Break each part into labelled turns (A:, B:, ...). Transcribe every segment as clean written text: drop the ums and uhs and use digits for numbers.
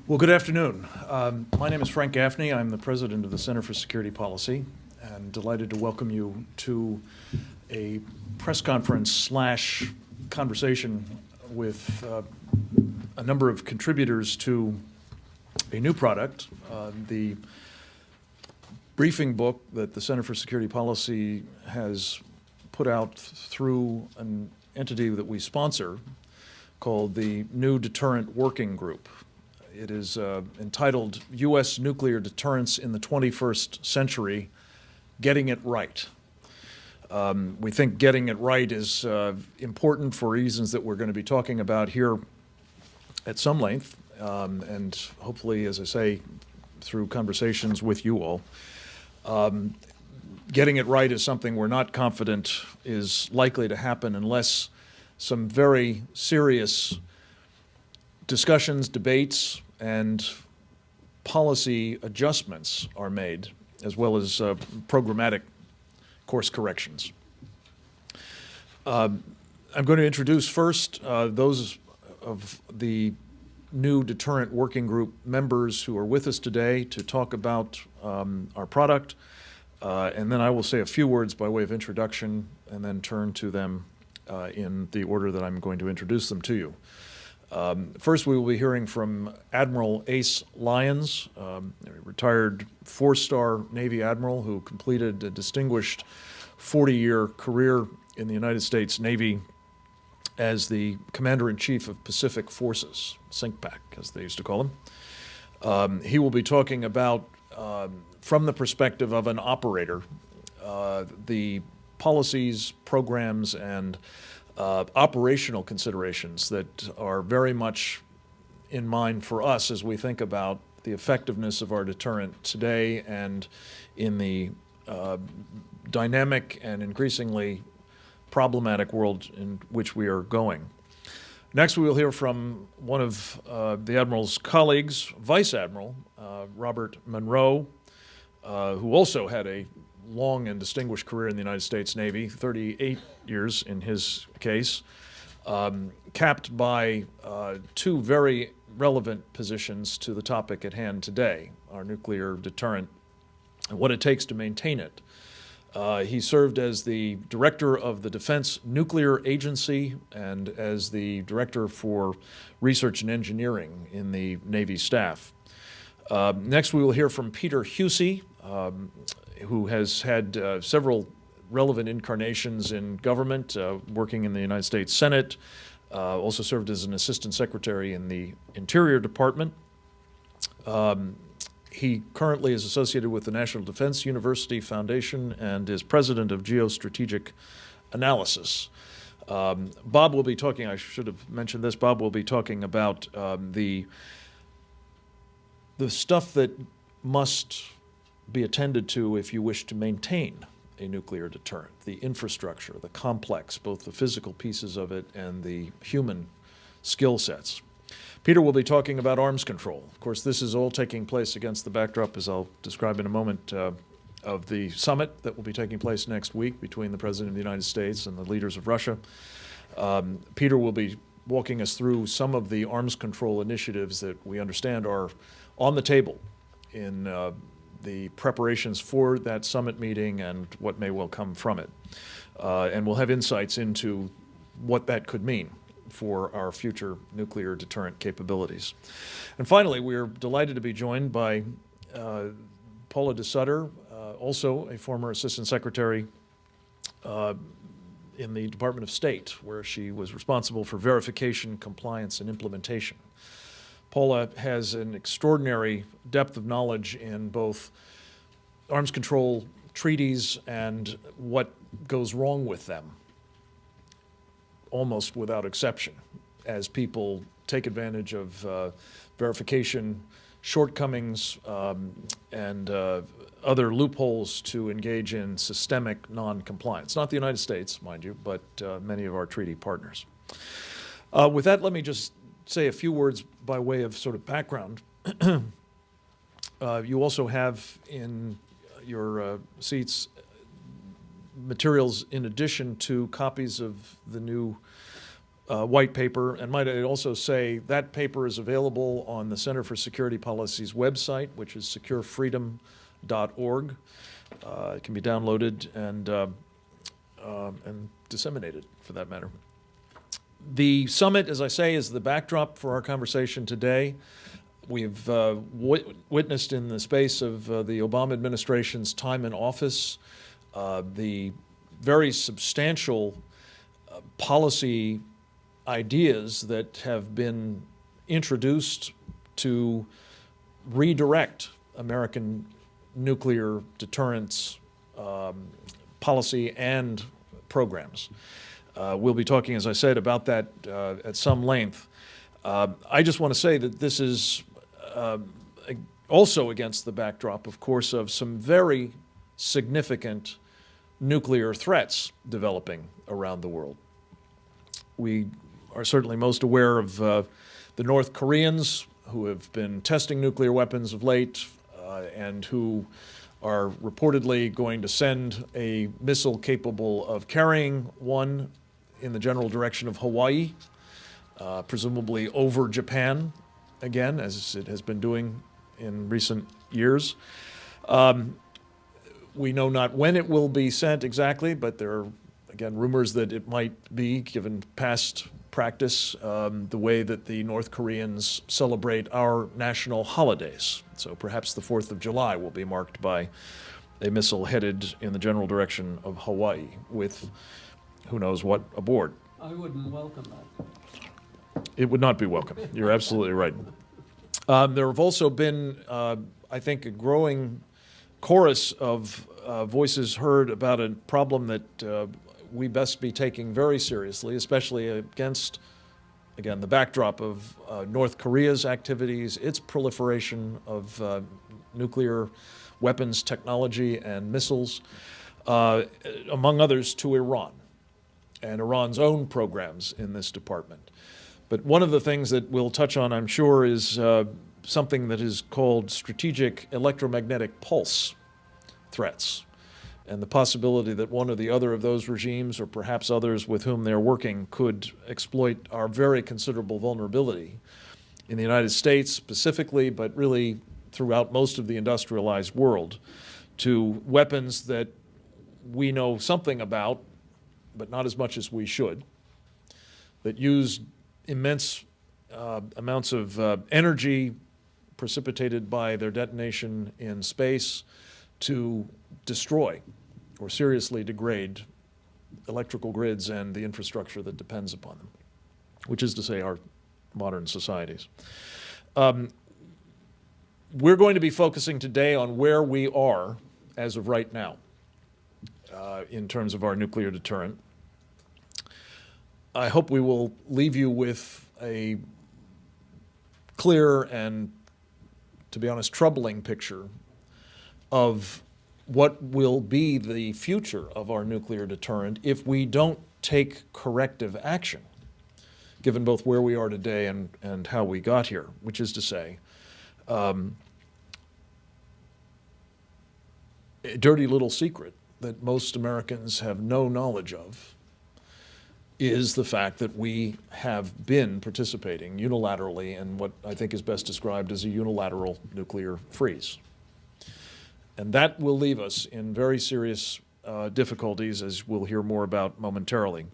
A: Well, good afternoon. My name is Frank Gaffney. I'm the president of the Center for Security Policy, and delighted to welcome you to a press conference slash conversation with a number of contributors to a new product, the briefing book that the Center for Security Policy has put out through an entity that we sponsor called the New Deterrent Working Group. It is entitled U.S. Nuclear Deterrence in the 21st Century, Getting It Right. We think getting it right is important for reasons that we're going to be talking about here at some length, and hopefully, as I say, through conversations with you all. Getting it right is something we're not confident is likely to happen unless some very serious discussions, debates, and policy adjustments are made, as well as programmatic course corrections. I'm going to introduce first those of the new Deterrent Working Group members who are with us today to talk about our product, and then I will say a few words by way of introduction and then turn to them in the order that I'm going to introduce them to you. First, we will be hearing from Admiral Ace Lyons, a retired four-star Navy admiral who completed a distinguished 40-year career in the United States Navy as the Commander-in-Chief of Pacific Forces, CINCPAC, as they used to call him. He will be talking about, from the perspective of an operator, the policies, programs, and operational considerations that are very much in mind for us as we think about the effectiveness of our deterrent today and in the dynamic and increasingly problematic world in which we are going. Next, we will hear from one of the Admiral's colleagues, Vice Admiral Robert Monroe, who also had a long and distinguished career in the United States Navy, 38 years in his case, capped by two very relevant positions to the topic at hand today, our nuclear deterrent and what it takes to maintain it. He served as the director of the Defense Nuclear Agency and as the director for research and engineering in the Navy staff. Next, we will hear from Peter Husey, who has had several relevant incarnations in government, working in the United States Senate, also served as an assistant secretary in the Interior Department. He currently is associated with the National Defense University Foundation and is president of Geostrategic Analysis. Bob will be talking, I should have mentioned this, Bob will be talking about the stuff that must be attended to if you wish to maintain a nuclear deterrent, the infrastructure, the complex, both the physical pieces of it and the human skill sets. Peter will be talking about arms control. Of course, this is all taking place against the backdrop, as I'll describe in a moment, of the summit that will be taking place next week between the President of the United States and the leaders of Russia. Peter will be walking us through some of the arms control initiatives that we understand are on the table in the preparations for that summit meeting and what may well come from it. And we'll have insights into what that could mean for our future nuclear deterrent capabilities. And finally, we're delighted to be joined by Paula de Sutter, also a former assistant secretary in the Department of State, where she was responsible for verification, compliance, and implementation. Paula has an extraordinary depth of knowledge in both arms control treaties and what goes wrong with them, almost without exception, as people take advantage of verification shortcomings and other loopholes to engage in systemic non-compliance. Not the United States, mind you, but many of our treaty partners. With that, let me just say a few words by way of sort of background. You also have in your seats materials in addition to copies of the new white paper. And might I also say that paper is available on the Center for Security Policy's website, which is securefreedom.org. It can be downloaded and disseminated, for that matter. The summit, as I say, is the backdrop for our conversation today. We've witnessed in the space of the Obama administration's time in office the very substantial policy ideas that have been introduced to redirect American nuclear deterrence policy and programs. We'll be talking, as I said, about that at some length. I just want to say that this is also against the backdrop, of course, of some very significant nuclear threats developing around the world. We are certainly most aware of the North Koreans, who have been testing nuclear weapons of late and who are reportedly going to send a missile capable of carrying one in the general direction of Hawaii, presumably over Japan, again, as it has been doing in recent years. We know not when it will be sent exactly, but there are, again, rumors that it might be, given past practice, the way that the North Koreans celebrate our national holidays. So perhaps the 4th of July will be marked by a missile headed in the general direction of Hawaii with who knows what aboard.
B: I wouldn't welcome that.
A: It would not be welcome. You're absolutely right. There have also been, I think, a growing chorus of voices heard about a problem that we best be taking very seriously, especially against, again, the backdrop of North Korea's activities, its proliferation of nuclear weapons technology and missiles, among others, to Iran and Iran's own programs in this department. But one of the things that we'll touch on, I'm sure, is something that is called strategic electromagnetic pulse threats, and the possibility that one or the other of those regimes, or perhaps others with whom they're working, could exploit our very considerable vulnerability in the United States specifically, but really throughout most of the industrialized world, to weapons that we know something about, but not as much as we should, that use immense amounts of energy precipitated by their detonation in space to destroy or seriously degrade electrical grids and the infrastructure that depends upon them, which is to say our modern societies. We're going to be focusing today on where we are as of right now in terms of our nuclear deterrent. I hope we will leave you with a clear and, to be honest, troubling picture of what will be the future of our nuclear deterrent if we don't take corrective action, given both where we are today and how we got here, which is to say, a dirty little secret that most Americans have no knowledge of is the fact that we have been participating unilaterally in what I think is best described as a unilateral nuclear freeze. And that will leave us in very serious difficulties, as we'll hear more about momentarily.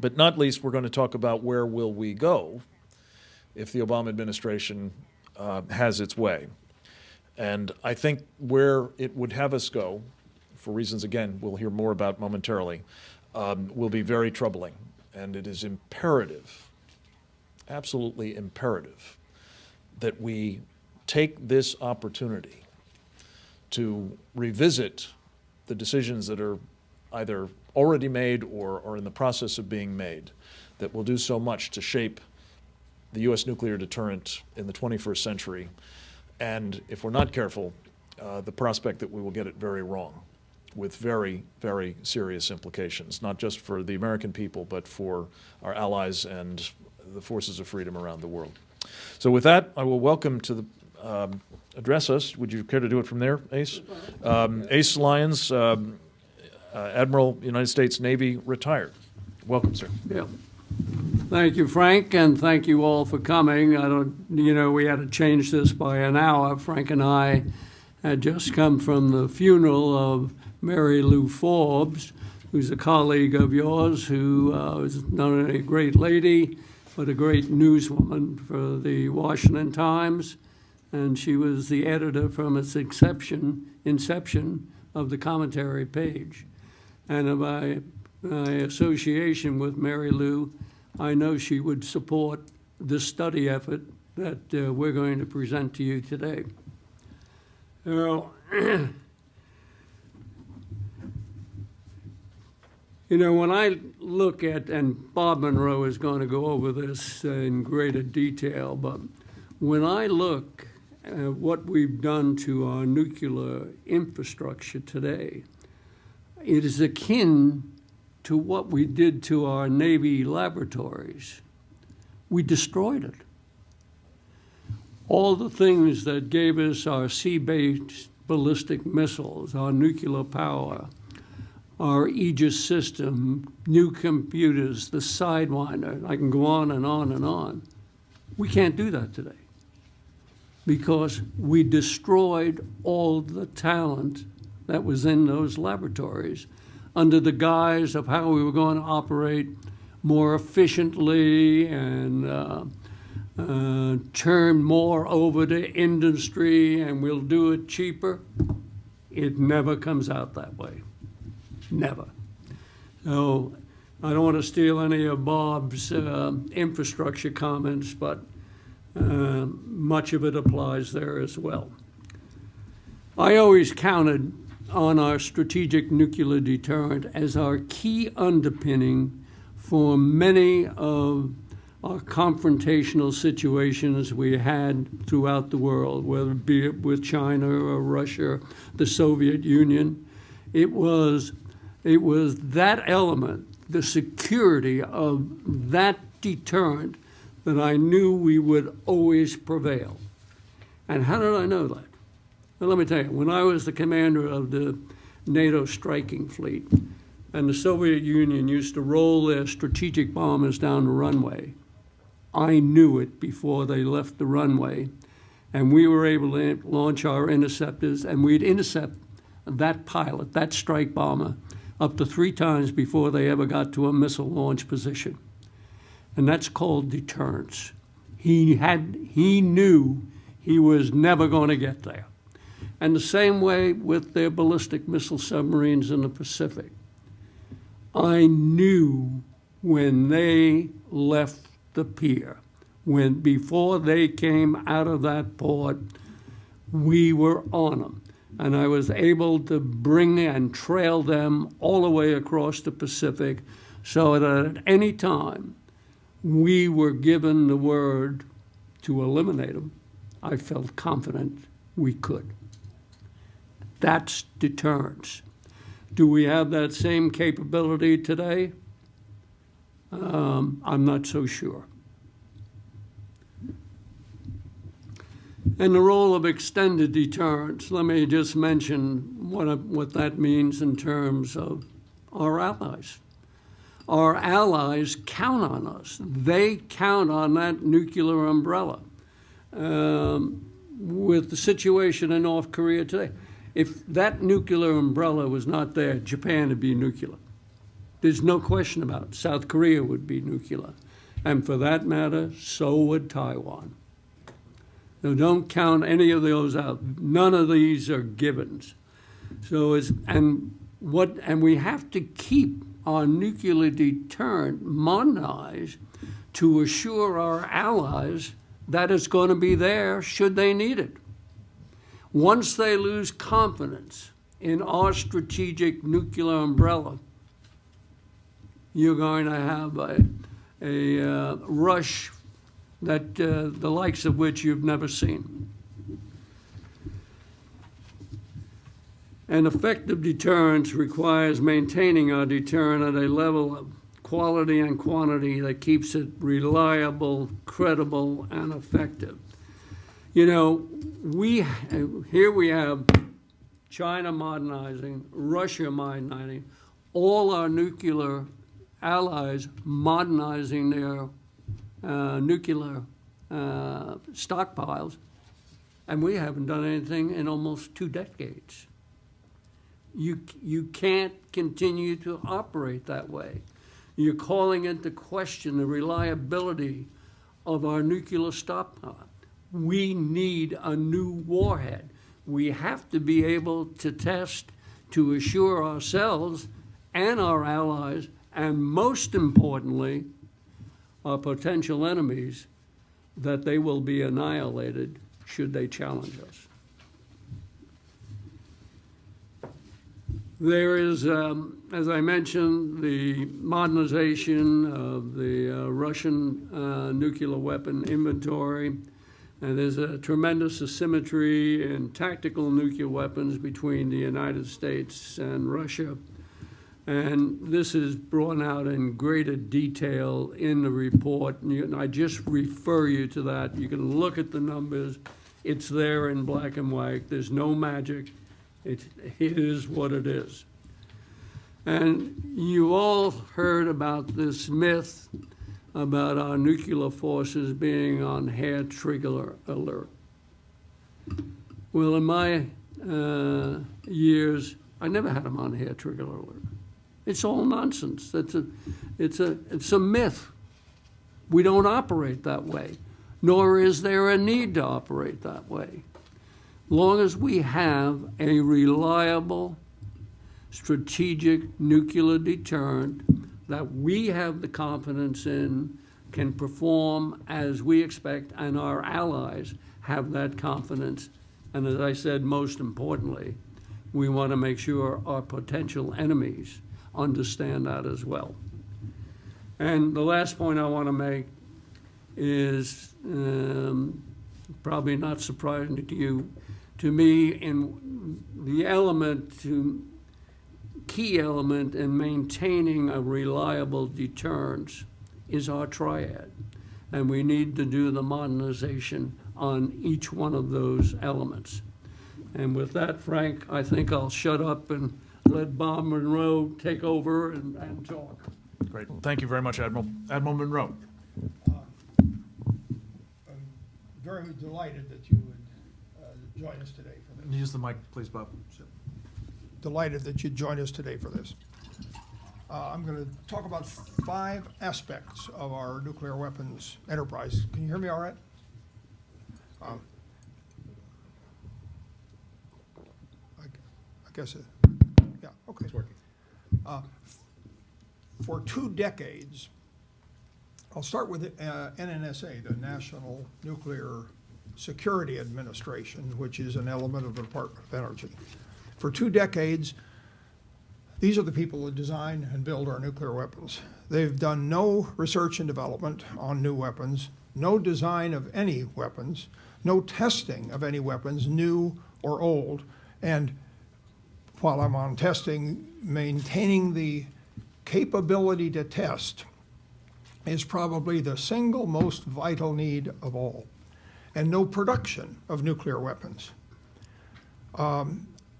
A: But not least, we're going to talk about where will we go if the Obama administration has its way. And I think where it would have us go, for reasons, again, we'll hear more about momentarily, will be very troubling. And it is imperative, absolutely imperative, that we take this opportunity to revisit the decisions that are either already made or are in the process of being made that will do so much to shape the U.S. nuclear deterrent in the 21st century. And if we're not careful, the prospect that we will get it very wrong, with very, very serious implications, not just for the American people, but for our allies and the forces of freedom around the world. So with that, I will welcome to the address us. Would you care to do it from there, Ace? Ace Lyons, Admiral, United States Navy, retired. Welcome, sir.
B: Yeah. Thank you, Frank, and thank you all for coming. We had to change this by an hour. Frank and I had just come from the funeral of Mary Lou Forbes, who's a colleague of yours, who was not only a great lady, but a great newswoman for the Washington Times. And she was the editor from its inception of the commentary page. And by my association with Mary Lou, I know she would support this study effort that we're going to present to you today. Now, when I look at, and Bob Monroe is going to go over this in greater detail, but when I look at what we've done to our nuclear infrastructure today, it is akin to what we did to our Navy laboratories. We destroyed it. All the things that gave us our sea-based ballistic missiles, our nuclear power, our Aegis system, new computers, the Sidewinder, I can go on and on and on. We can't do that today because we destroyed all the talent that was in those laboratories under the guise of how we were going to operate more efficiently and turn more over to industry, and we'll do it cheaper. It never comes out that way. Never. So I don't want to steal any of Bob's infrastructure comments, but much of it applies there as well. I always counted on our strategic nuclear deterrent as our key underpinning for many of our confrontational situations we had throughout the world, whether it be with China or Russia, the Soviet Union. It was that element, the security of that deterrent, that I knew we would always prevail. And how did I know that? Well, let me tell you, when I was the commander of the NATO striking fleet, and the Soviet Union used to roll their strategic bombers down the runway, I knew it before they left the runway, and we were able to launch our interceptors, and we'd intercept that pilot, that strike bomber, up to 3 times before they ever got to a missile launch position. And that's called deterrence. He knew he was never going to get there. And the same way with their ballistic missile submarines in the Pacific. I knew when they left the pier, before they came out of that port, we were on them. And I was able to bring and trail them all the way across the Pacific so that at any time we were given the word to eliminate them, I felt confident we could. That's deterrence. Do we have that same capability today? I'm not so sure. And the role of extended deterrence, let me just mention what that means in terms of our allies. Our allies count on us. They count on that nuclear umbrella. With the situation in North Korea today, if that nuclear umbrella was not there, Japan would be nuclear. There's no question about it. South Korea would be nuclear. And for that matter, so would Taiwan. So don't count any of those out. None of these are givens. So we have to keep our nuclear deterrent modernized to assure our allies that it's going to be there should they need it. Once they lose confidence in our strategic nuclear umbrella, you're going to have a rush that the likes of which you've never seen. And effective deterrence requires maintaining our deterrent at a level of quality and quantity that keeps it reliable, credible, and effective. You know, here we have China modernizing, Russia modernizing, all our nuclear allies modernizing their nuclear stockpiles, and we haven't done anything in almost 2 decades. You can't continue to operate that way. You're calling into question the reliability of our nuclear stockpile. We need a new warhead. We have to be able to test to assure ourselves and our allies, and most importantly, our potential enemies, that they will be annihilated should they challenge us. There is, as I mentioned, the modernization of the Russian nuclear weapon inventory. And there's a tremendous asymmetry in tactical nuclear weapons between the United States and Russia. And this is brought out in greater detail in the report. And I just refer you to that. You can look at the numbers. It's there in black and white. There's no magic. It is what it is. And you all heard about this myth about our nuclear forces being on hair trigger alert. Well, in my years, I never had them on hair trigger alert. It's all nonsense. It's a myth. We don't operate that way, nor is there a need to operate that way. Long as we have a reliable, strategic nuclear deterrent that we have the confidence in, can perform as we expect, and our allies have that confidence. And as I said, most importantly, we want to make sure our potential enemies understand that as well. And the last point I want to make is probably not surprising to you. To me, in the key element in maintaining a reliable deterrence is our triad. And we need to do the modernization on each one of those elements. And with that, Frank, I think I'll shut up and let Bob Monroe take over and talk.
A: Great. Thank you very much, Admiral. Admiral Monroe.
C: I'm very delighted that you would join us today for this.
A: Use the mic, please, Bob.
C: Delighted that you'd join us today for this. I'm going to talk about 5 aspects of our nuclear weapons enterprise. Can you hear me all right? I guess it, yeah, okay.
A: It's working.
C: For 2 decades, I'll start with NNSA, the National Nuclear Security Administration, which is an element of the Department of Energy. For 2 decades, these are the people that design and build our nuclear weapons. They've done no research and development on new weapons, no design of any weapons, no testing of any weapons, new or old. And while I'm on testing, maintaining the capability to test is probably the single most vital need of all. And no production of nuclear weapons.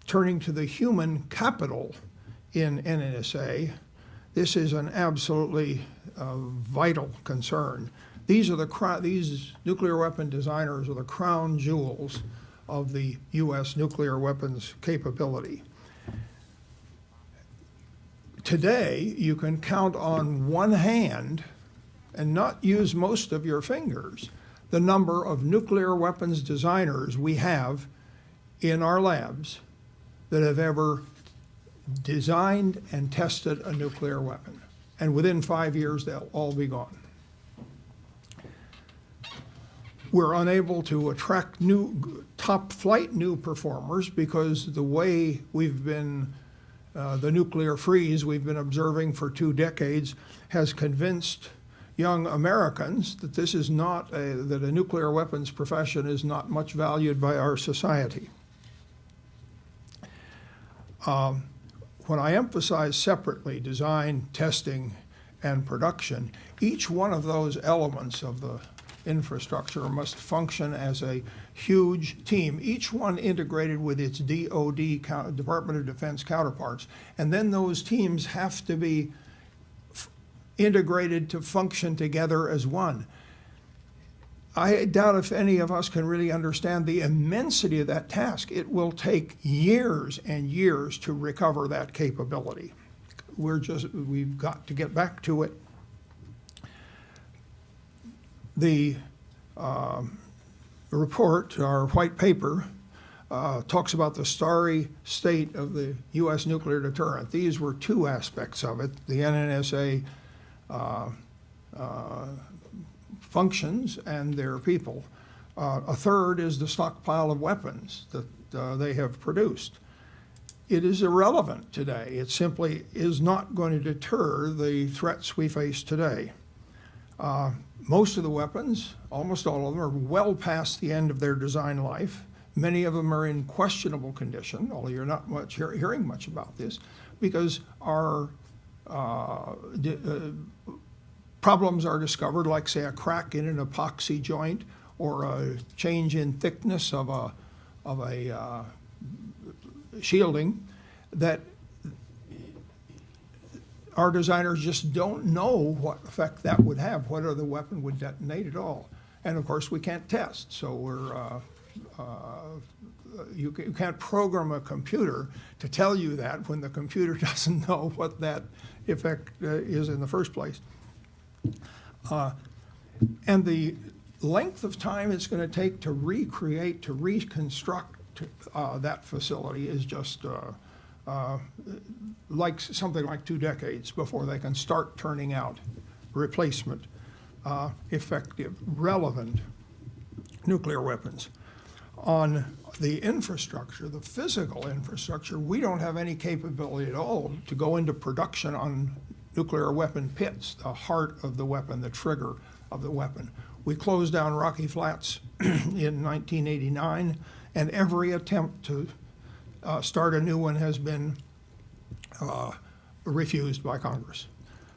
C: Turning to the human capital in NNSA, this is an absolutely vital concern. These nuclear weapon designers are the crown jewels of the U.S. nuclear weapons capability. Today, you can count on one hand and not use most of your fingers the number of nuclear weapons designers we have in our labs that have ever designed and tested a nuclear weapon. And within 5 years, they'll all be gone. We're unable to attract top flight new performers because the way we've been, the nuclear freeze we've been observing for 2 decades has convinced young Americans that this is not that a nuclear weapons profession is not much valued by our society. When I emphasize separately design, testing, and production, each one of those elements of the infrastructure must function as a huge team, each one integrated with its DoD, Department of Defense counterparts. And then those teams have to be integrated to function together as one. I doubt if any of us can really understand the immensity of that task. It will take years and years to recover that capability. We've got to get back to it. The report, our white paper, talks about the starry state of the U.S. nuclear deterrent. These were two aspects of it. The NNSA functions and their people. A third is the stockpile of weapons that they have produced. It is irrelevant today. It simply is not going to deter the threats we face today. Most of the weapons, almost all of them, are well past the end of their design life. Many of them are in questionable condition, although you're not hearing much about this, because our problems are discovered, like, say, a crack in an epoxy joint or a change in thickness of a shielding, that our designers just don't know what effect that would have, whether the weapon would detonate at all. And of course, we can't test, so you can't program a computer to tell you that when the computer doesn't know what that effect is in the first place. And the length of time it's going to take to recreate, to reconstruct that facility is just like something like 2 decades before they can start turning out replacement, effective, relevant nuclear weapons. On the infrastructure, the physical infrastructure, we don't have any capability at all to go into production on nuclear weapon pits, the heart of the weapon, the trigger of the weapon. We closed down Rocky Flats in 1989, and every attempt to start a new one has been refused by Congress.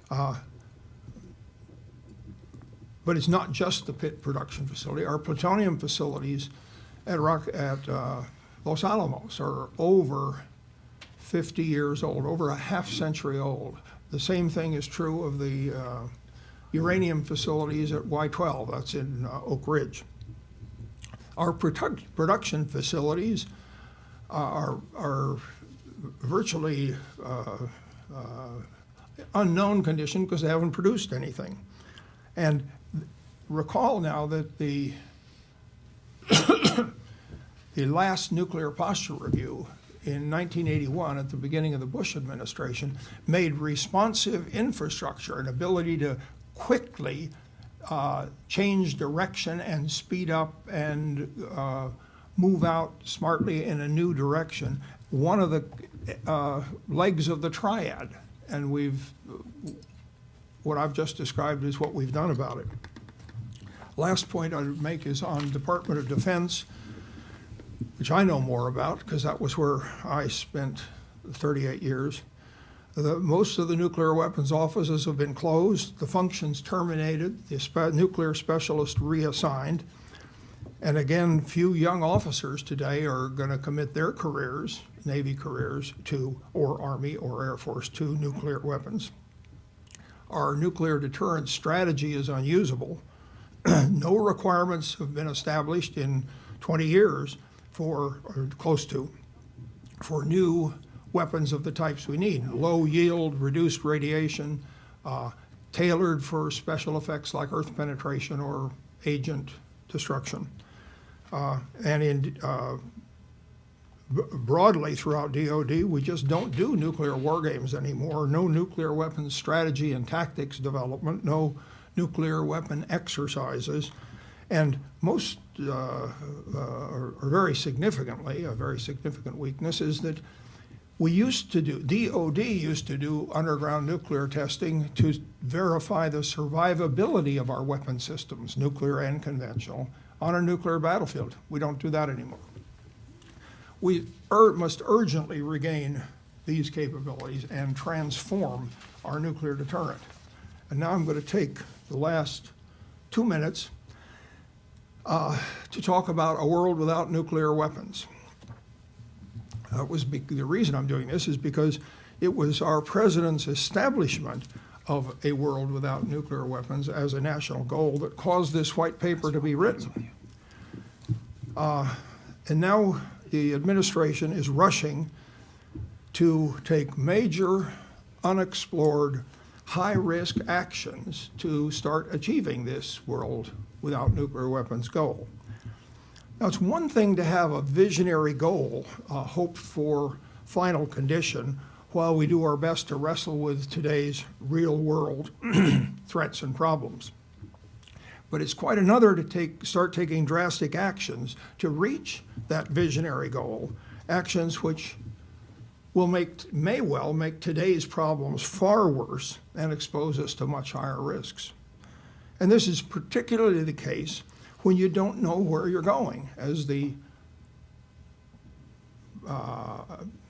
C: But it's not just the pit production facility. Our plutonium facilities at Los Alamos are over 50 years old, over a half century old. The same thing is true of the uranium facilities at Y-12, that's in Oak Ridge. Our production facilities are virtually unknown condition because they haven't produced anything. And recall now that the the last nuclear posture review in 1981 at the beginning of the Bush administration made responsive infrastructure, an ability to quickly change direction and speed up and move out smartly in a new direction, one of the legs of the triad. And what I've just described is what we've done about it. Last point I'd make is on Department of Defense, which I know more about because that was where I spent 38 years. Most of the nuclear weapons offices have been closed, the functions terminated, the nuclear specialist reassigned. And again, few young officers today are going to commit their careers, Navy careers, or Army or Air Force to nuclear weapons. Our nuclear deterrence strategy is unusable. No requirements have been established in 20 years or close to, for new weapons of the types we need. Low yield, reduced radiation, tailored for special effects like earth penetration or agent destruction. And broadly throughout DOD, we just don't do nuclear war games anymore. No nuclear weapons strategy and tactics development, no nuclear weapon exercises. And most, or very significantly, a very significant weakness is that we used to do, DOD used to do underground nuclear testing to verify the survivability of our weapon systems, nuclear and conventional, on a nuclear battlefield. We don't do that anymore. We must urgently regain these capabilities and transform our nuclear deterrent. And now I'm going to take the last 2 minutes to talk about a world without nuclear weapons. The reason I'm doing this is because it was our president's establishment of a world without nuclear weapons as a national goal that caused this white paper to be written. And now the administration is rushing to take major, unexplored, high-risk actions to start achieving this world without nuclear weapons goal. Now, it's one thing to have a visionary goal, a hoped-for final condition, while we do our best to wrestle with today's real-world threats and problems. But it's quite another to start taking drastic actions to reach that visionary goal, actions which may well make today's problems far worse and expose us to much higher risks. And this is particularly the case when you don't know where you're going, as the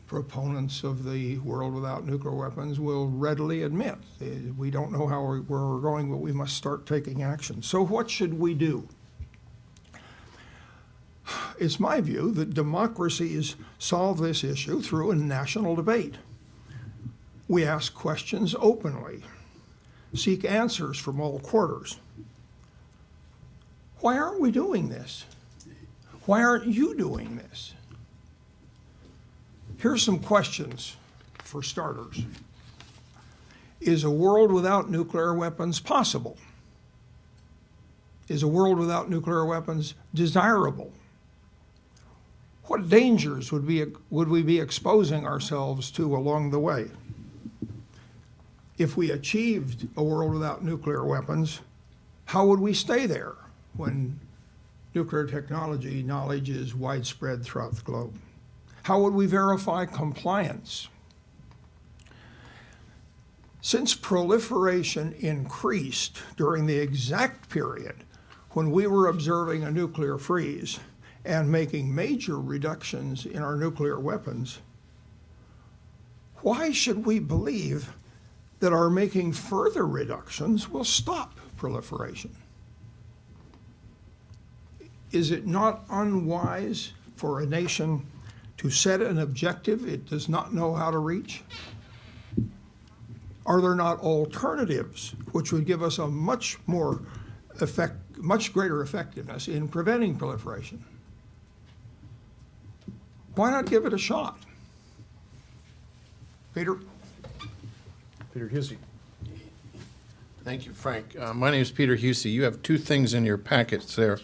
C: proponents of the world without nuclear weapons will readily admit. We don't know where we're going, but we must start taking action. So what should we do? It's my view that democracies solve this issue through a national debate. We ask questions openly, seek answers from all quarters. Why aren't we doing this? Why aren't you doing this? Here's some questions for starters. Is a world without nuclear weapons possible? Is a world without nuclear weapons desirable? What dangers would we be exposing ourselves to along the way? If we achieved a world without nuclear weapons, how would we stay there when nuclear technology knowledge is widespread throughout the globe? How would we verify compliance? Since proliferation increased during the exact period when we were observing a nuclear freeze and making major reductions in our nuclear weapons, why should we believe that our making further reductions will stop proliferation? Is it not unwise for a nation to set an objective it does not know how to reach? Are there not alternatives which would give us a much greater effectiveness in preventing proliferation? Why not give it a shot? Peter?
A: Peter Husey.
D: Thank you, Frank. My name is Peter Husey. You have two things in your packets there.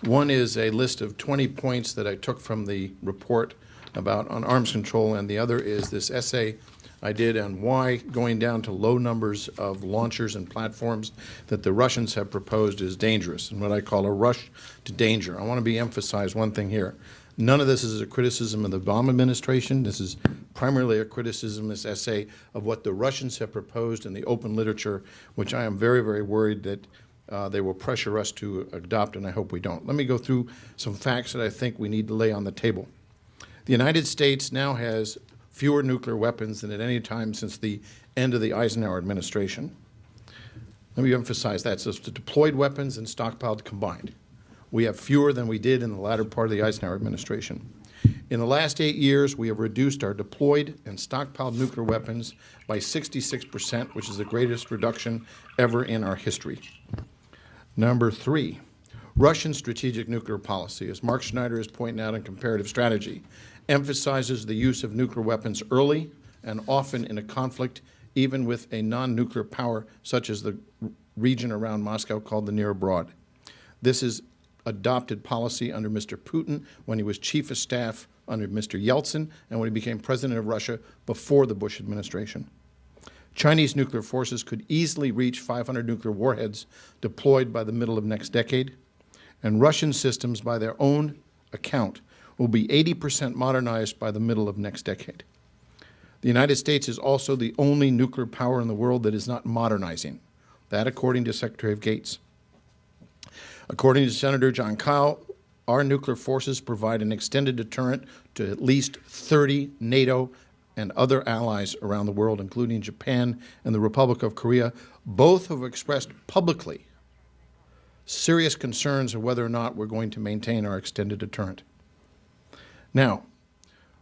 D: One is a list of 20 points that I took from the report on arms control, and the other is this essay I did on why going down to low numbers of launchers and platforms that the Russians have proposed is dangerous, and what I call a rush to danger. I want to emphasize one thing here. None of this is a criticism of the Obama administration. This is primarily a criticism, this essay, of what the Russians have proposed in the open literature, which I am very, very worried that they will pressure us to adopt, and I hope we don't. Let me go through some facts that I think we need to lay on the table. The United States now has fewer nuclear weapons than at any time since the end of the Eisenhower administration. Let me emphasize that. So it's the deployed weapons and stockpiled combined. We have fewer than we did in the latter part of the Eisenhower administration. In the last 8 years, we have reduced our deployed and stockpiled nuclear weapons by 66%, which is the greatest reduction ever in our history. Number 3, Russian strategic nuclear policy, as Mark Schneider is pointing out in Comparative Strategy, emphasizes the use of nuclear weapons early and often in a conflict, even with a non-nuclear power such as the region around Moscow called the Near Abroad. This is adopted policy under Mr. Putin when he was chief of staff under Mr. Yeltsin and when he became president of Russia before the Bush administration. Chinese nuclear forces could easily reach 500 nuclear warheads deployed by the middle of next decade, and Russian systems, by their own account, will be 80% modernized by the middle of next decade. The United States is also the only nuclear power in the world that is not modernizing. That, according to Secretary of Gates. According to Senator John Kyle, our nuclear forces provide an extended deterrent to at least 30 NATO and other allies around the world, including Japan and the Republic of Korea. Both have expressed publicly serious concerns of whether or not we're going to maintain our extended deterrent. Now,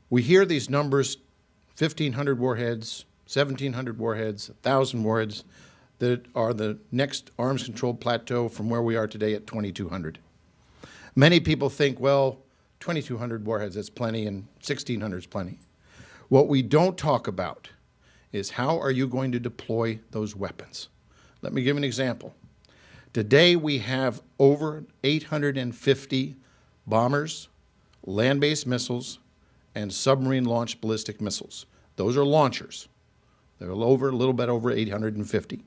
D: we hear these numbers, 1,500 warheads, 1,700 warheads, 1,000 warheads. that are the next arms control plateau from where we are today at 2,200. Many people think, well, 2,200 warheads, that's plenty, and 1,600 is plenty. What we don't talk about is how are you going to deploy those weapons? Let me give an example. Today we have over 850 bombers, land-based missiles, and submarine-launched ballistic missiles. Those are launchers. They're a little bit over 850.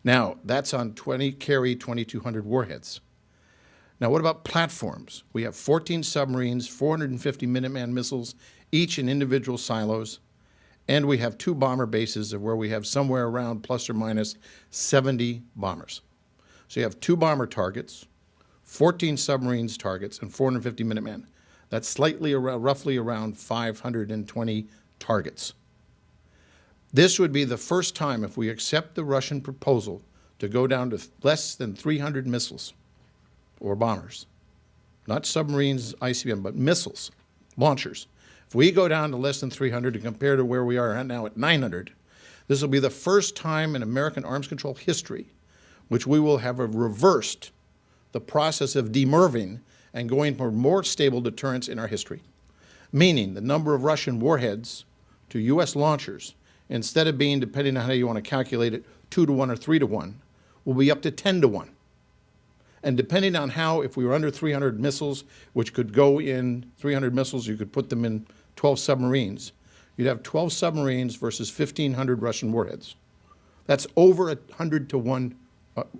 D: Now, that's on 2,200 warheads. Now, what about platforms? We have 14 submarines, 450 Minuteman missiles, each in individual silos, and we have 2 bomber bases where we have somewhere around plus or minus 70 bombers. So you have 2 bomber targets, 14 submarines targets, and 450 Minutemen. That's roughly around 520 targets. This would be the first time, if we accept the Russian proposal, to go down to less than 300 missiles or bombers. Not submarines, ICBM, but missiles, launchers. If we go down to less than 300 and compare to where we are now at 900, this will be the first time in American arms control history which we will have reversed the process of demerving and going for more stable deterrence in our history. Meaning the number of Russian warheads to U.S. launchers, instead of being, depending on how you want to calculate it, 2 to 1 or 3 to 1, will be up to 10 to 1. And depending on how, if we were under 300 missiles, which could go in 300 missiles, you could put them in 12 submarines. You'd have 12 submarines versus 1,500 Russian warheads. That's over a 100 to 1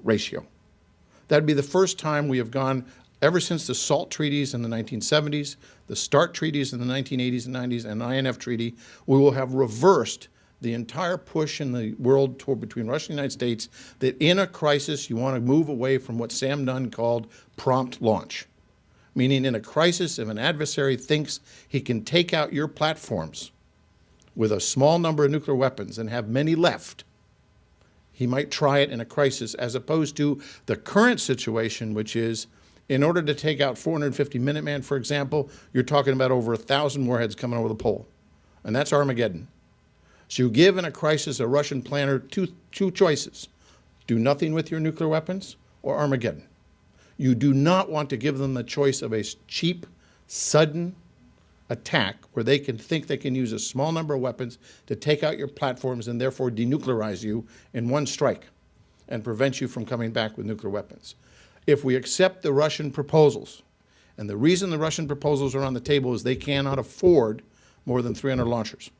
D: ratio. That'd be the first time we have gone, ever since the SALT treaties in the 1970s, the START treaties in the 1980s and 90s, and INF treaty, we will have reversed the entire push in the world toward between Russia and the United States that in a crisis you want to move away from what Sam Nunn called prompt launch. Meaning in a crisis, if an adversary thinks he can take out your platforms with a small number of nuclear weapons and have many left, he might try it in a crisis, as opposed to the current situation, which is in order to take out 450 Minuteman, for example, you're talking about over 1,000 warheads coming over the pole. And that's Armageddon. So you give in a crisis a Russian planner two choices. Do nothing with your nuclear weapons or Armageddon. You do not want to give them the choice of a cheap, sudden attack where they can think they can use a small number of weapons to take out your platforms and therefore denuclearize you in one strike and prevent you from coming back with nuclear weapons. If we accept the Russian proposals, and the reason the Russian proposals are on the table is they cannot afford more than 300 launchers.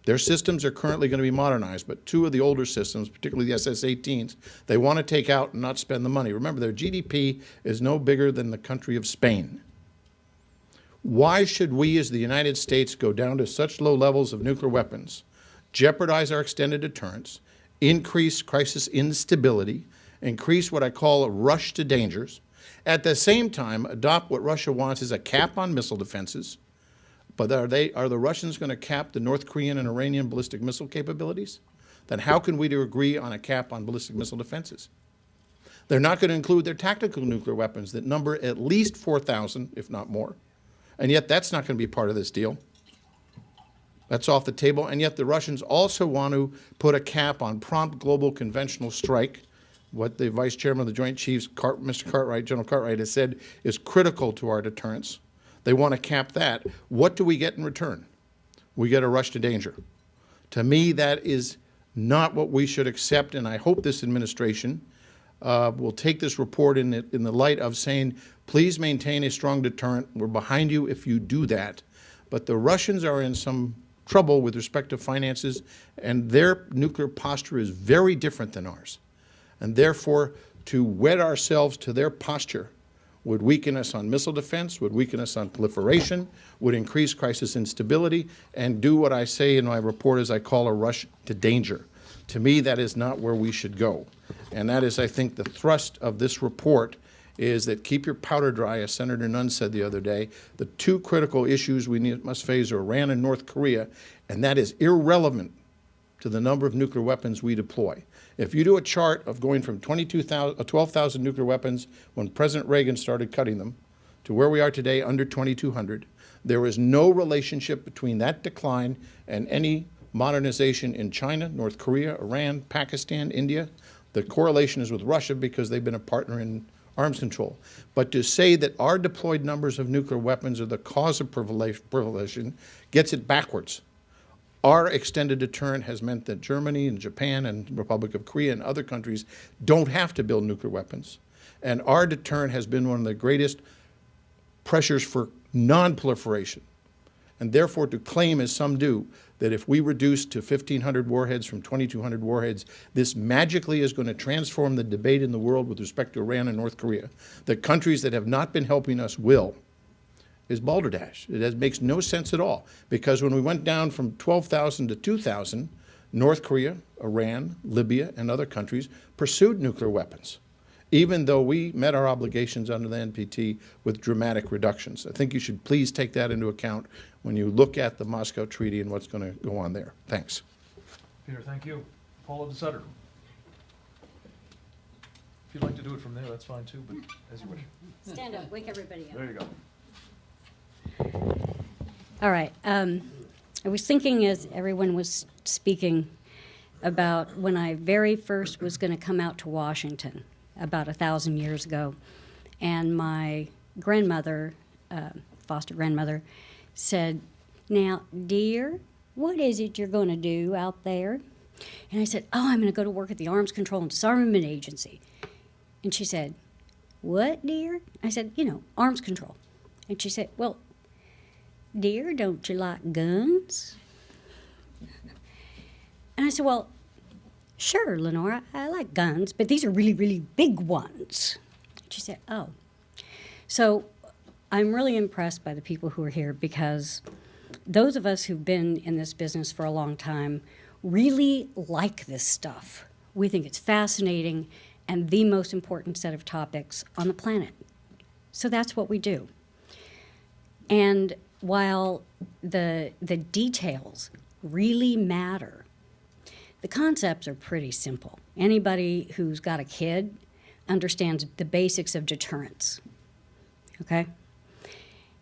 D: Their systems are currently going to be modernized, but 2 of the older systems, particularly the SS-18s, they want to take out and not spend the money. Remember, their GDP is no bigger than the country of Spain. Why should we as the United States go down to such low levels of nuclear weapons, jeopardize our extended deterrence, increase crisis instability, increase what I call a rush to dangers, at the same time adopt what Russia wants is a cap on missile defenses? But are the Russians going to cap the North Korean and Iranian ballistic missile capabilities? Then how can we agree on a cap on ballistic missile defenses? They're not going to include their tactical nuclear weapons that number at least 4,000, if not more. And yet that's not going to be part of this deal. That's off the table. And yet the Russians also want to put a cap on prompt global conventional strike, what the Vice Chairman of the Joint Chiefs, Mr. Cartwright, General Cartwright, has said is critical to our deterrence. They want to cap that. What do we get in return? We get a rush to danger. To me, that is not what we should accept, and I hope this administration will take this report in the light of saying, please maintain a strong deterrent. We're behind you if you do that. But the Russians are in some trouble with respect to finances, and their nuclear posture is very different than ours. And therefore, to wed ourselves to their posture would weaken us on missile defense, would weaken us on proliferation, would increase crisis instability, and do what I say in my report as I call a rush to danger. To me, that is not where we should go. And that is, I think, the thrust of this report is that keep your powder dry, as Senator Nunn said the other day. The 2 critical issues we must face are Iran and North Korea, and that is irrelevant to the number of nuclear weapons we deploy. If you do a chart of going from 12,000 nuclear weapons when President Reagan started cutting them to where we are today under 2,200, there is no relationship between that decline and any modernization in China, North Korea, Iran, Pakistan, India. The correlation is with Russia because they've been a partner in arms control. But to say that our deployed numbers of nuclear weapons are the cause of proliferation gets it backwards. Our extended deterrent has meant that Germany and Japan and the Republic of Korea and other countries don't have to build nuclear weapons. And our deterrent has been one of the greatest pressures for non-proliferation. And therefore, to claim, as some do, that if we reduce to 1,500 warheads from 2,200 warheads, this magically is going to transform the debate in the world with respect to Iran and North Korea, that countries that have not been helping us will, is balderdash. Makes no sense at all. Because when we went down from 12,000 to 2,000, North Korea, Iran, Libya, and other countries pursued nuclear weapons, even though we met our obligations under the NPT with dramatic reductions. I think you should please take that into account when you look at the Moscow Treaty and what's going to go on there. Thanks.
A: Peter, thank you. Paula DeSutter. If you'd like to do it from there, that's fine too, but as you wish.
E: Stand up, wake everybody up.
A: There you go.
E: All right. I was thinking as everyone was speaking about when I very first was going to come out to Washington about 1,000 years ago, and my grandmother, foster grandmother, said, "Now, dear, what is it you're going to do out there?" And I said, "Oh, I'm going to go to work at the Arms Control and Disarmament Agency." And she said, "What, dear?" I said, arms control. And she said, "Well, dear, don't you like guns?" And I said, "Well, sure, Lenora, I like guns, but these are really, really big ones." She said, "Oh." So I'm really impressed by the people who are here, because those of us who've been in this business for a long time really like this stuff. We think it's fascinating and the most important set of topics on the planet. So that's what we do. And while the details really matter, the concepts are pretty simple. Anybody who's got a kid understands the basics of deterrence, okay?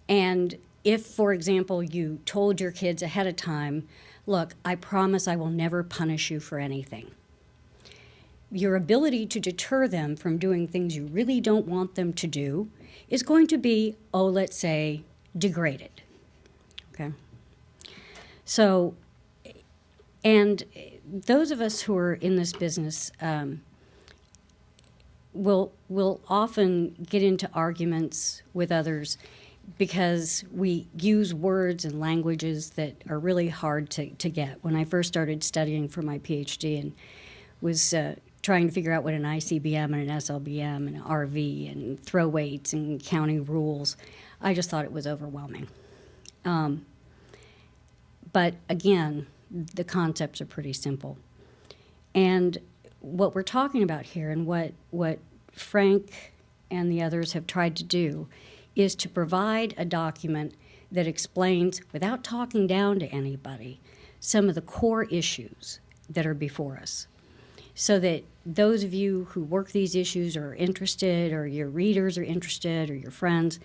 E: And if, for example, you told your kids ahead of time, "Look, I promise I will never punish you for anything," your ability to deter them from doing things you really don't want them to do is going to be, let's say, degraded, okay? So, and those of us who are in this business will often get into arguments with others because we use words and languages that are really hard to get. When I first started studying for my PhD and was trying to figure out what an ICBM and an SLBM and an RV and throw weights and counting rules, I just thought it was overwhelming. But again, the concepts are pretty simple. And what we're talking about here and what Frank and the others have tried to do is to provide a document that explains, without talking down to anybody, some of the core issues that are before us, so that those of you who work these issues or are interested, or your readers are interested, or your friends,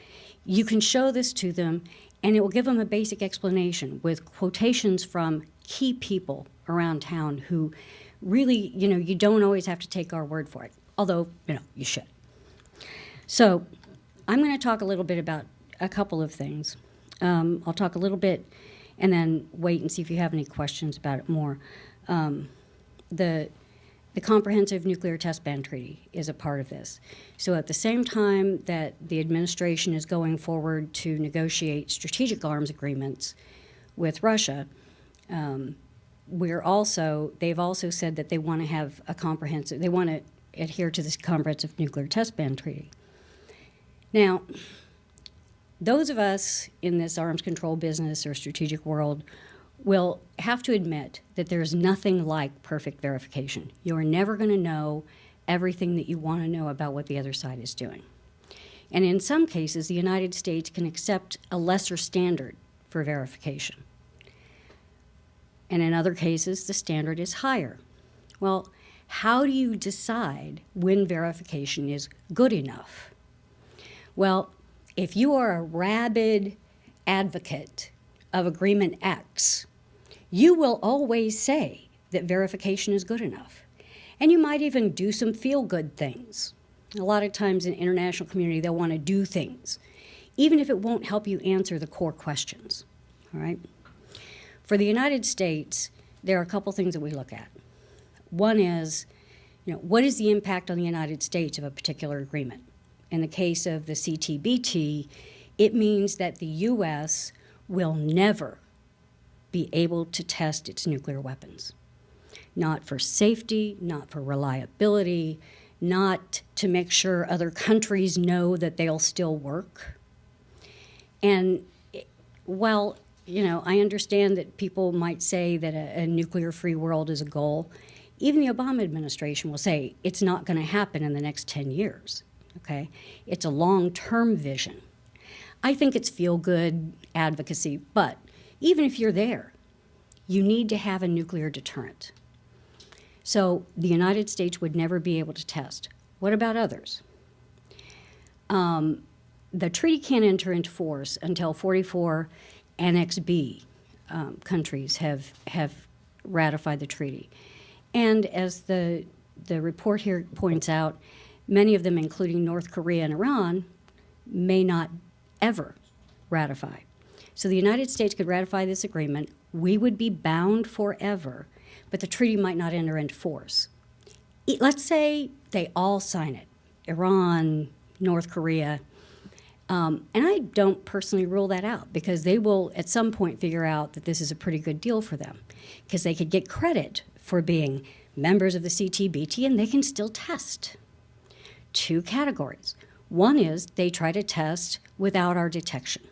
E: you can show this to them, and it will give them a basic explanation with quotations from key people around town who really, you don't always have to take our word for it, although, you should. So I'm going to talk a little bit about a couple of things. I'll talk a little bit and then wait and see if you have any questions about it more. The Comprehensive Nuclear Test Ban Treaty is a part of this. So at the same time that the administration is going forward to negotiate strategic arms agreements with Russia, they've also said that they want to have they want to adhere to this Comprehensive Nuclear Test Ban Treaty. Now, those of us in this arms control business or strategic world will have to admit that there's nothing like perfect verification. You're never going to know everything that you want to know about what the other side is doing. And in some cases, the United States can accept a lesser standard for verification. And in other cases, the standard is higher. Well, how do you decide when verification is good enough? Well, if you are a rabid advocate of Agreement X, you will always say that verification is good enough. And you might even do some feel-good things. A lot of times in the international community, they'll want to do things, even if it won't help you answer the core questions, all right? For the United States, there are a couple things that we look at. One is, what is the impact on the United States of a particular agreement? In the case of the CTBT, it means that the U.S. will never be able to test its nuclear weapons. Not for safety, not for reliability, not to make sure other countries know that they'll still work. And while, I understand that people might say that a nuclear-free world is a goal, even the Obama administration will say it's not going to happen in the next 10 years, okay? It's a long-term vision. I think it's feel-good advocacy, but even if you're there, you need to have a nuclear deterrent. So the United States would never be able to test. What about others? The treaty can't enter into force until 44 Annex B countries have ratified the treaty. And as the report here points out, many of them, including North Korea and Iran, may not ever ratify. So the United States could ratify this agreement. We would be bound forever, but the treaty might not enter into force. Let's say they all sign it, Iran, North Korea, and I don't personally rule that out because they will at some point figure out that this is a pretty good deal for them because they could get credit for being members of the CTBT and they can still test. Two categories. One is they try to test without our detection,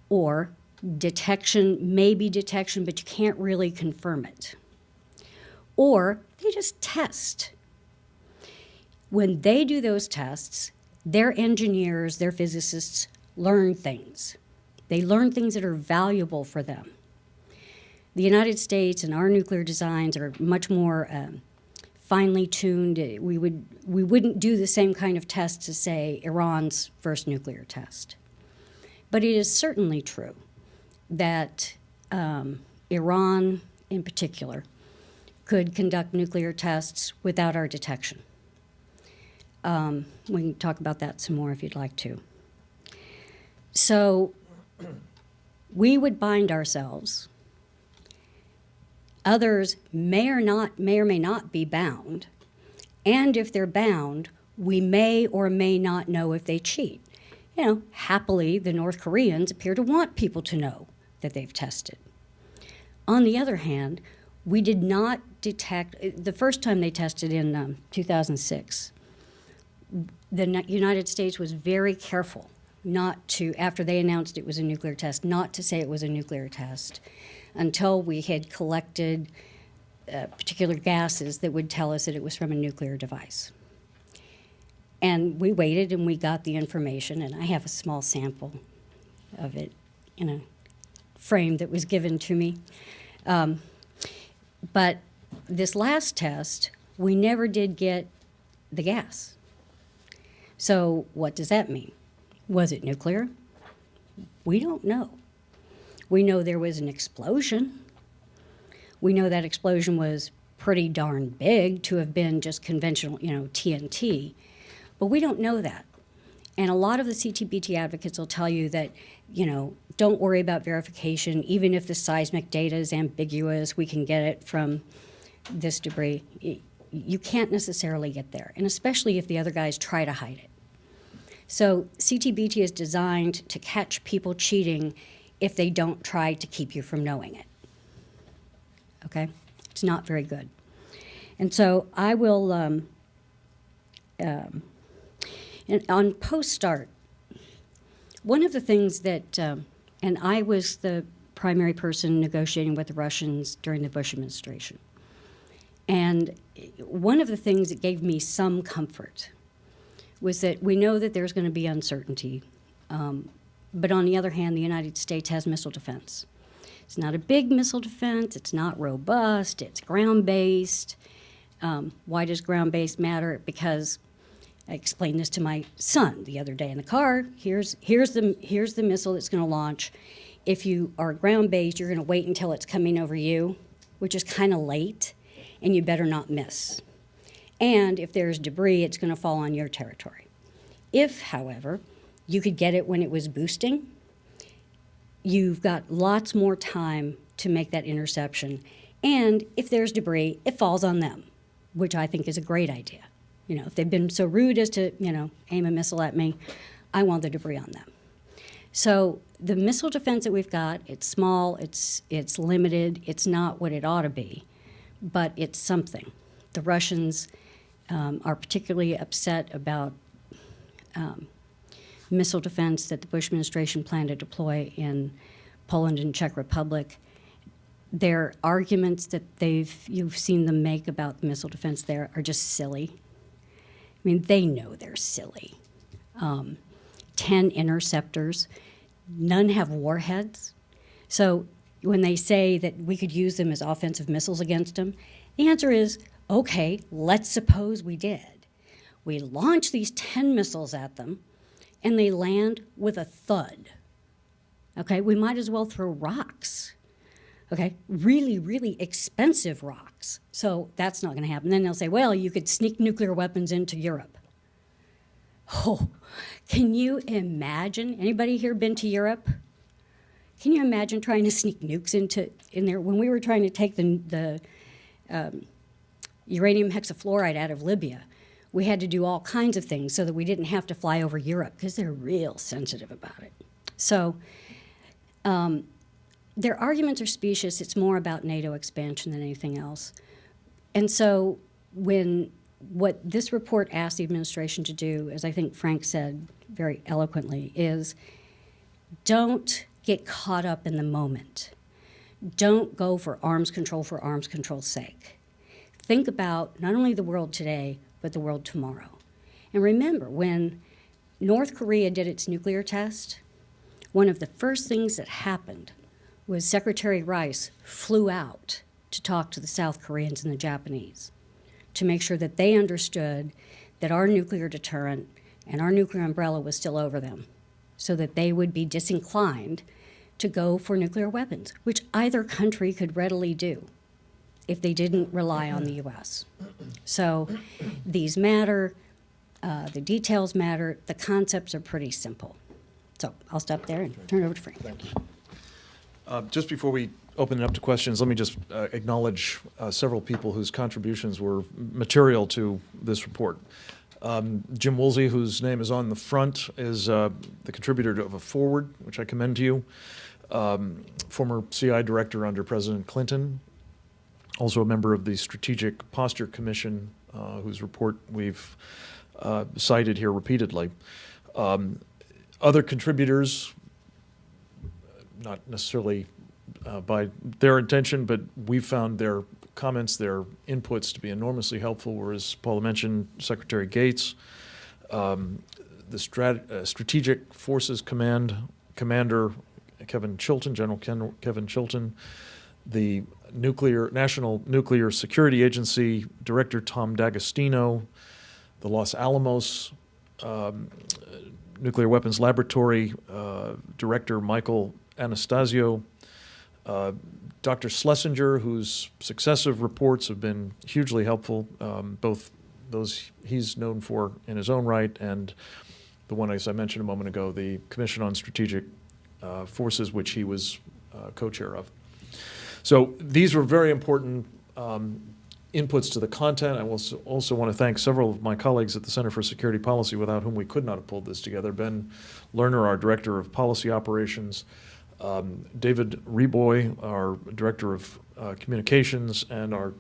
E: or detection, maybe detection, but you can't really confirm it. Or they just test. When they do those tests, their engineers, their physicists learn things. They learn things that are valuable for them. The United States and our nuclear designs are much more finely tuned. We wouldn't do the same kind of tests as, say, Iran's first nuclear test. But it is certainly true that Iran, in particular, could conduct nuclear tests without our detection. We can talk about that some more if you'd like to. So we would bind ourselves. Others may or may not be bound. And if they're bound, we may or may not know if they cheat. Happily, the North Koreans appear to want people to know that they've tested. On the other hand, we did not detect, the first time they tested in 2006, the United States was very careful not to, after they announced it was a nuclear test, not to say it was a nuclear test until we had collected particular gases that would tell us that it was from a nuclear device. And we waited and we got the information, and I have a small sample of it in a frame that was given to me. But this last test, we never did get the gas. So what does that mean? Was it nuclear? We don't know. We know there was an explosion. We know that explosion was pretty darn big to have been just conventional, TNT. But we don't know that. And a lot of the CTBT advocates will tell you that, don't worry about verification. Even if the seismic data is ambiguous, we can get it from this debris. You can't necessarily get there, and especially if the other guys try to hide it. So CTBT is designed to catch people cheating if they don't try to keep you from knowing it. Okay? It's not very good. And so I will, and on post-start, one of the things that, and I was the primary person negotiating with the Russians during the Bush administration. And one of the things that gave me some comfort was that we know that there's going to be uncertainty. But on the other hand, the United States has missile defense. It's not a big missile defense. It's not robust. It's ground-based. Why does ground-based matter? Because I explained this to my son the other day in the car. Here's the missile that's going to launch. If you are ground-based, you're going to wait until it's coming over you, which is kind of late, and you better not miss. And if there's debris, it's going to fall on your territory. If, however, you could get it when it was boosting, you've got lots more time to make that interception. And if there's debris, it falls on them, which I think is a great idea. You know, if they've been so rude as to, aim a missile at me, I want the debris on them. So the missile defense that we've got, it's small, it's limited, it's not what it ought to be, but it's something. The Russians are particularly upset about missile defense that the Bush administration planned to deploy in Poland and Czech Republic. Their arguments that you've seen them make about the missile defense there are just silly. I mean, they know they're silly. 10 interceptors, none have warheads. So when they say that we could use them as offensive missiles against them, the answer is, okay, let's suppose we did. We launch these 10 missiles at them, and they land with a thud. Okay, we might as well throw rocks. Okay, really, really expensive rocks. So that's not going to happen. Then they'll say, well, you could sneak nuclear weapons into Europe. Oh, can you imagine? Anybody here been to Europe? Can you imagine trying to sneak nukes in there? When we were trying to take the uranium hexafluoride out of Libya, we had to do all kinds of things so that we didn't have to fly over Europe because they're real sensitive about it. So their arguments are specious. It's more about NATO expansion than anything else. And so what this report asks the administration to do, as I think Frank said very eloquently, is don't get caught up in the moment. Don't go for arms control's sake. Think about not only the world today, but the world tomorrow. And remember, when North Korea did its nuclear test, one of the first things that happened was Secretary Rice flew out to talk to the South Koreans and the Japanese to make sure that they understood that our nuclear deterrent and our nuclear umbrella was still over them, so that they would be disinclined to go for nuclear weapons, which either country could readily do if they didn't rely on the U.S. So these matter, the details matter, the concepts are pretty simple. So I'll stop there and turn it over to Frank.
A: Thank you. Just before we open it up to questions, let me just acknowledge several people whose contributions were material to this report. Jim Woolsey, whose name is on the front, is the contributor of a foreword, which I commend to you. Former CI director under President Clinton, also a member of the Strategic Posture Commission, whose report we've cited here repeatedly. Other contributors, not necessarily by their intention, but we've found their comments, their inputs to be enormously helpful, were, as Paula mentioned, Secretary Gates, the Strategic Forces Commander Kevin Chilton, General Kevin Chilton, the National Nuclear Security Agency Director Tom D'Agostino, the Los Alamos Nuclear Weapons Laboratory Director Michael Anastasio, Dr. Schlesinger, whose successive reports have been hugely helpful, both those he's known for in his own right and the one, as I mentioned a moment ago, the Commission on Strategic Forces, which he was co-chair of. So these were very important inputs to the content. I also want to thank several of my colleagues at the Center for Security Policy, without whom we could not have pulled this together. Ben Lerner, our Director of Policy Operations, David Reboy, our Director of Communications, and our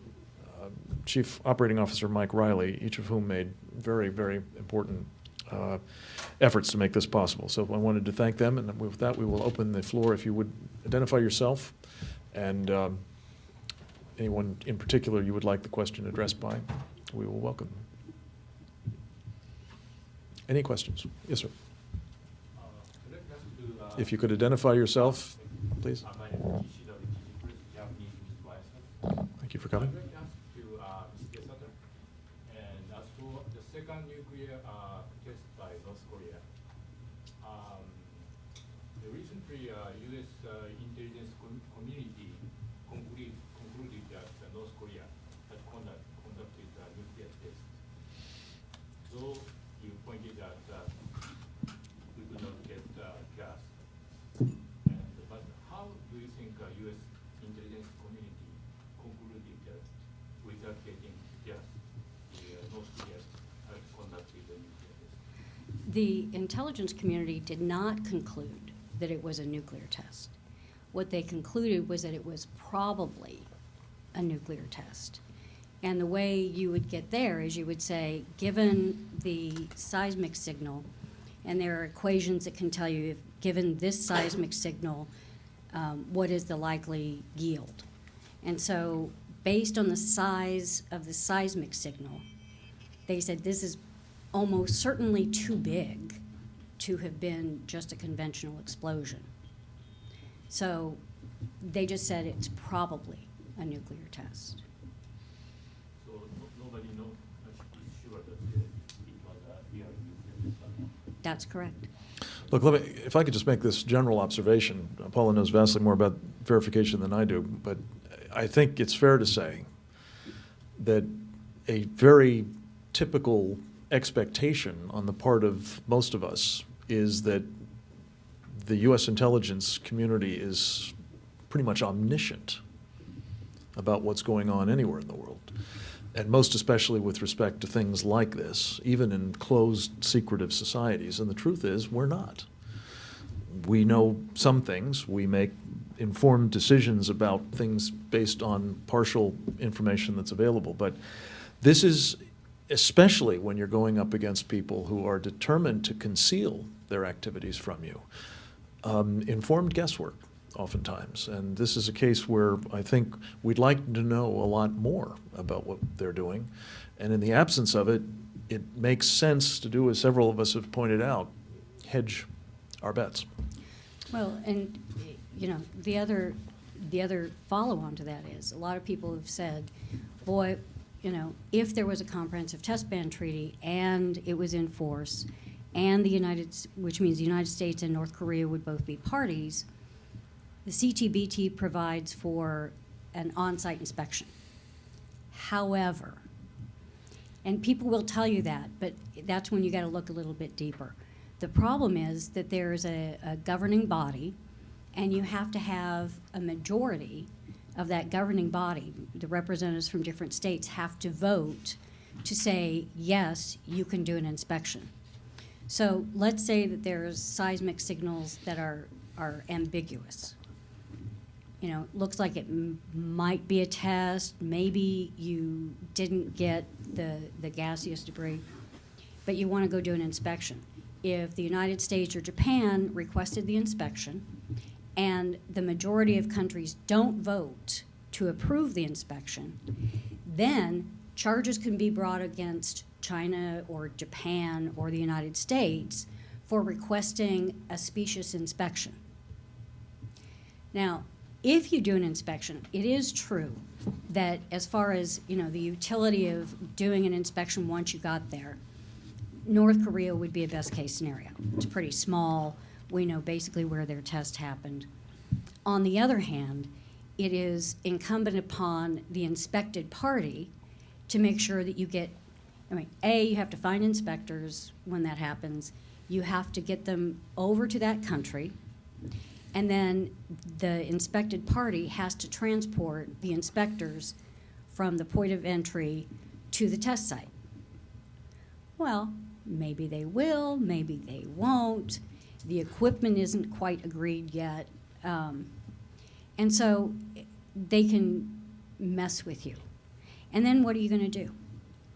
A: Chief Operating Officer, Mike Riley, each of whom made very, very important efforts to make this possible. So I wanted to thank them, and with that, we will open the floor. If you would identify yourself and anyone in particular you would like the question addressed by, we will welcome them. Any questions? Yes, sir. If you could identify yourself, please.
F: My name is Ishida, Japanese advisor.
A: Thank you for coming.
F: I'd like to ask to Mr. Sutter, and as for the second nuclear test by North Korea, the recently, U.S. Intelligence community concluded that North Korea had conducted a nuclear test. Though you pointed out that we could not get gas. But how do you think U.S. intelligence community concluded that without getting gas, North Korea had conducted a nuclear test?
E: The intelligence community did not conclude that it was a nuclear test. What they concluded was that it was probably a nuclear test. And the way you would get there is you would say, given the seismic signal, and there are equations that can tell you, if given this seismic signal, what is the likely yield. And so based on the size of the seismic signal, they said this is almost certainly too big to have been just a conventional explosion. So they just said it's probably a nuclear test.
F: So nobody knows is sure that it was a real nuclear test.
E: That's correct.
A: Look, if I could just make this general observation. Paula knows vastly more about verification than I do, but I think it's fair to say that a very typical expectation on the part of most of us is that the U.S. intelligence community is pretty much omniscient about what's going on anywhere in the world, and most especially with respect to things like this, even in closed, secretive societies. And the truth is, we're not. We know some things. We make informed decisions about things based on partial information that's available. But this is, especially when you're going up against people who are determined to conceal their activities from you, informed guesswork oftentimes. And this is a case where I think we'd like to know a lot more about what they're doing. And in the absence of it, it makes sense to do, as several of us have pointed out, hedge our bets.
E: Well, and you know, the other follow-on to that is a lot of people have said, boy, you know, if there was a comprehensive test ban treaty and it was in force, and which means the United States and North Korea would both be parties, the CTBT provides for an on-site inspection. However, and people will tell you that, but that's when you got to look a little bit deeper. The problem is that there's a governing body, and you have to have a majority of that governing body. The representatives from different states have to vote to say, yes, you can do an inspection. So let's say that there's seismic signals that are ambiguous. You know, looks like it might be a test, maybe you didn't get the gaseous debris, but you want to go do an inspection. If the United States or Japan requested the inspection and the majority of countries don't vote to approve the inspection, then charges can be brought against China or Japan or the United States for requesting a specious inspection. Now, if you do an inspection, it is true that as far as, you know, the utility of doing an inspection once you got there, North Korea would be a best case scenario. It's pretty small. We know basically where their test happened. On the other hand, it is incumbent upon the inspected party to make sure that you get, I mean, A, you have to find inspectors when that happens. You have to get them over to that country. And then the inspected party has to transport the inspectors from the point of entry to the test site. Well, maybe they will, maybe they won't. The equipment isn't quite agreed yet. And so they can mess with you. And then what are you going to do?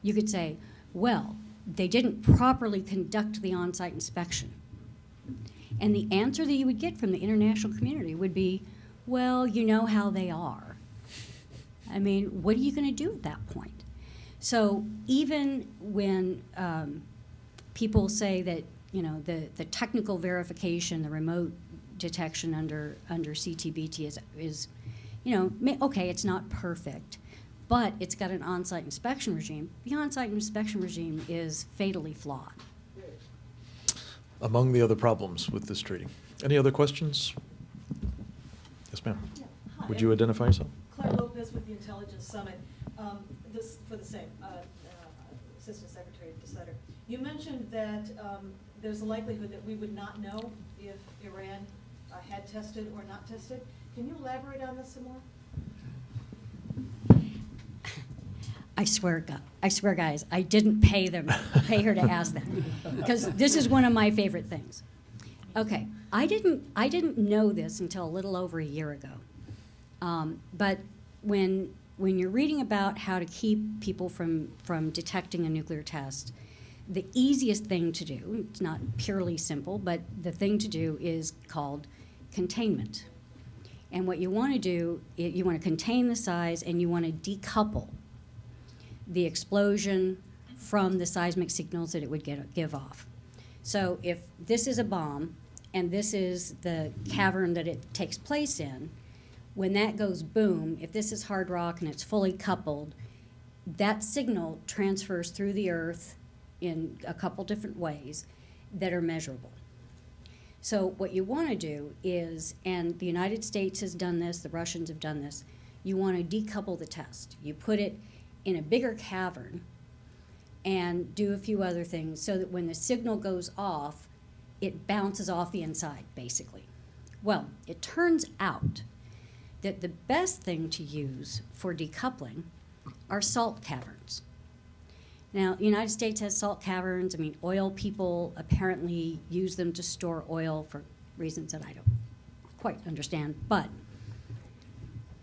E: You could say, well, they didn't properly conduct the on-site inspection. And the answer that you would get from the international community would be, well, you know how they are. I mean, what are you going to do at that point? So even when people say that, you know, the technical verification, the remote detection under CTBT is, you know, okay, it's not perfect, but it's got an on-site inspection regime. The on-site inspection regime is fatally flawed.
A: Among the other problems with this treaty. Any other questions? Yes, ma'am.
G: Hi,
A: Would you identify yourself?
G: Claire Lopez with the Intelligence Summit. This for the same, Assistant Secretary Desetter. You mentioned that there's a likelihood that we would not know if Iran had tested or not tested. Can you elaborate on this some more?
E: I swear, guys, I didn't pay her to ask that, because this is one of my favorite things. Okay, I didn't know this until a little over a year ago. But when you're reading about how to keep people from detecting a nuclear test, the easiest thing to do, it's not purely simple, but the thing to do is called containment. And what you want to do, you want to contain the size and you want to decouple the explosion from the seismic signals that it would give off. So if this is a bomb and this is the cavern that it takes place in, when that goes boom, if this is hard rock and it's fully coupled, that signal transfers through the earth in a couple different ways that are measurable. So what you want to do is, and the United States has done this, the Russians have done this, you want to decouple the test. You put it in a bigger cavern and do a few other things so that when the signal goes off, it bounces off the inside, basically. Well, it turns out that the best thing to use for decoupling are salt caverns. Now, the United States has salt caverns. I mean, oil people apparently use them to store oil for reasons that I don't quite understand, but,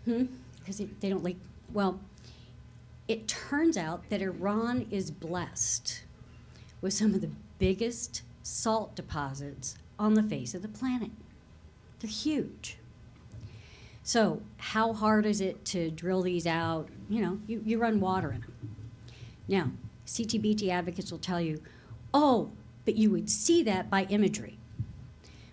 E: because they don't leak. Well, it turns out that Iran is blessed with some of the biggest salt deposits on the face of the planet. They're huge. So how hard is it to drill these out? You know, you run water in them. Now, CTBT advocates will tell you, oh, but you would see that by imagery.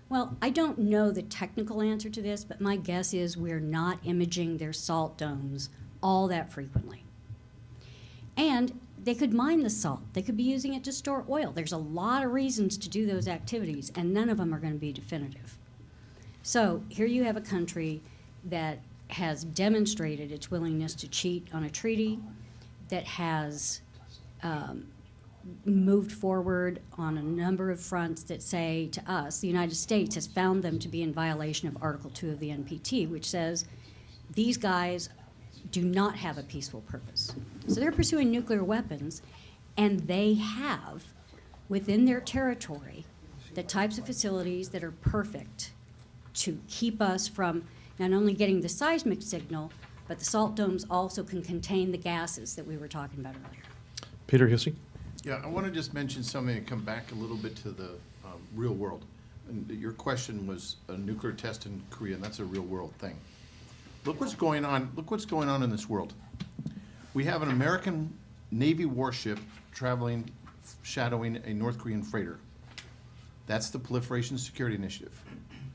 E: Well, I don't know the technical answer to this, but my guess is we're not imaging their salt domes all that frequently. And they could mine the salt. They could be using it to store oil. There's a lot of reasons to do those activities, and none of them are going to be definitive. So here you have a country that has demonstrated its willingness to cheat on a treaty, that has moved forward on a number of fronts that say to us, the United States has found them to be in violation of Article 2 of the NPT, which says these guys do not have a peaceful purpose. So they're pursuing nuclear weapons, and they have, within their territory, the types of facilities that are perfect to keep us from not only getting the seismic signal, but the salt domes also can contain the gases that we were talking about earlier.
A: Peter Hussey?
D: Yeah, I want to just mention something and come back a little bit to the real world. And your question was a nuclear test in Korea, and that's a real world thing. Look what's going on. Look what's going on in this world. We have an American Navy warship traveling, shadowing a North Korean freighter. That's the Proliferation Security Initiative.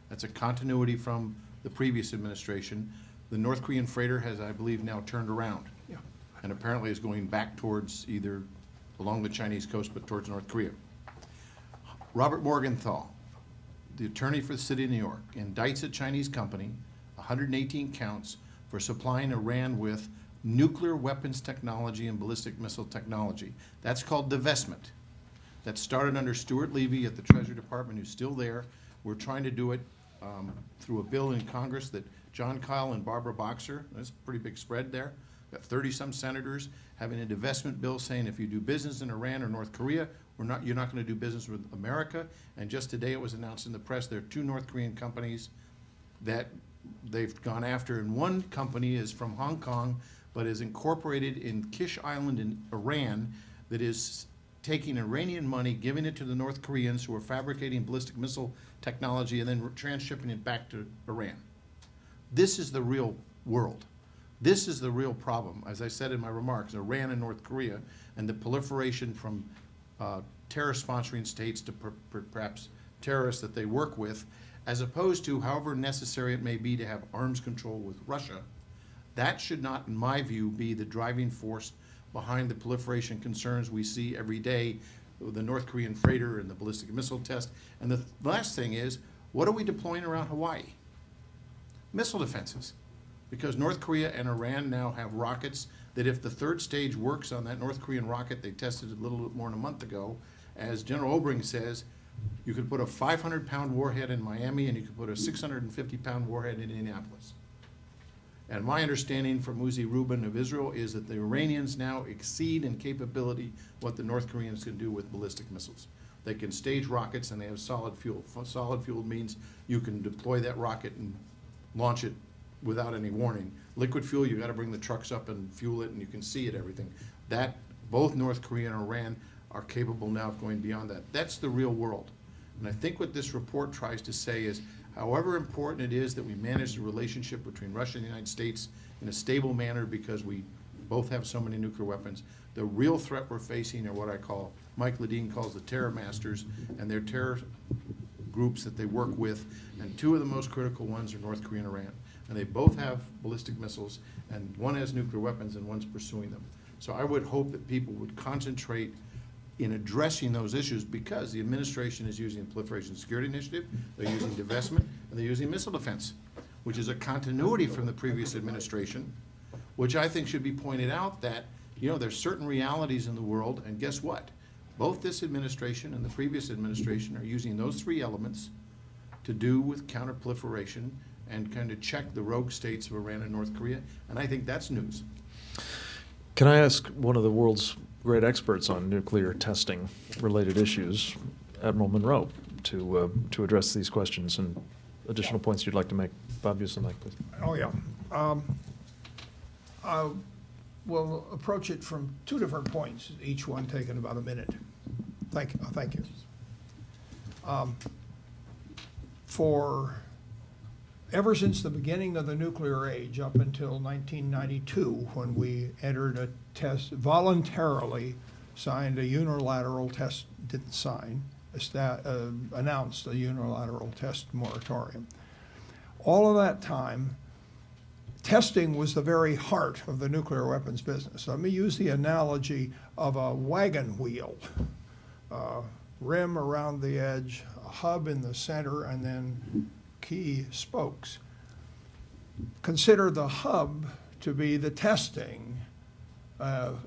D: That's a continuity from the previous administration. The North Korean freighter has, I believe, now turned around.
C: Yeah.
D: And apparently is going back towards either along the Chinese coast, but towards North Korea. Robert Morgenthau, the attorney for the city of New York, indicts a Chinese company, 118 counts, for supplying Iran with nuclear weapons technology and ballistic missile technology. That's called divestment. That started under Stuart Levy at the Treasury Department, who's still there. We're trying to do it through a bill in Congress that John Kyle and Barbara Boxer, that's a pretty big spread there, got 30-some senators having a divestment bill saying if you do business in Iran or North Korea, you're not going to do business with America. And just today it was announced in the press there are 2 North Korean companies that they've gone after, and one company is from Hong Kong but is incorporated in Kish Island in Iran that is taking Iranian money, giving it to the North Koreans who are fabricating ballistic missile technology and then transshipping it back to Iran. This is the real world. This is the real problem, as I said in my remarks, Iran and North Korea and the proliferation from terror-sponsoring states to perhaps terrorists that they work with, as opposed to however necessary it may be to have arms control with Russia. That should not, in my view, be the driving force behind the proliferation concerns we see every day, the North Korean freighter and the ballistic missile test. And the last thing is, What are we deploying around Hawaii? Missile defenses. Because North Korea and Iran now have rockets that if the third stage works on that North Korean rocket they tested a little bit more than a month ago, as General Obring says, you could put a 500-pound warhead in Miami and you could put a 650-pound warhead in Indianapolis. And my understanding from Uzi Rubin of Israel is that the Iranians now exceed in capability what the North Koreans can do with ballistic missiles. They can stage rockets and they have solid fuel. Solid fuel means you can deploy that rocket and launch it without any warning. Liquid fuel, you got to bring the trucks up and fuel it and you can see it, everything. That, both North Korea and Iran are capable now of going beyond that. That's the real world. And I think what this report tries to say is, however important it is that we manage the relationship between Russia and the United States in a stable manner because we both have so many nuclear weapons, the real threat we're facing are what I call, Mike Ledeen calls the terror masters and their terror groups that they work with, and two of the most critical ones are North Korea and Iran. And they both have ballistic missiles, and one has nuclear weapons and one's pursuing them. So I would hope that people would concentrate in addressing those issues because the administration is using the Proliferation Security Initiative, they're using divestment, and they're using missile defense, which is a continuity from the previous administration, which I think should be pointed out that, you know, there's certain realities in the world, and guess what? Both this administration and the previous administration are using those three elements to do with counterproliferation and kind of check the rogue states of Iran and North Korea, and I think that's news.
A: Can I ask one of the world's great experts on nuclear testing related issues, Admiral Monroe, to address these questions and additional points you'd like to make? Bob Usenlake, please.
C: Oh, yeah. We'll approach it from two different points, each one taking about a minute. Thank you. Ever since the beginning of the nuclear age, up until 1992, when we entered a test, voluntarily signed a unilateral test, didn't sign, announced a unilateral test moratorium. All of that time, testing was the very heart of the nuclear weapons business. Let me use the analogy of a wagon wheel. Rim around the edge, a hub in the center, and then key spokes. Consider the hub to be the testing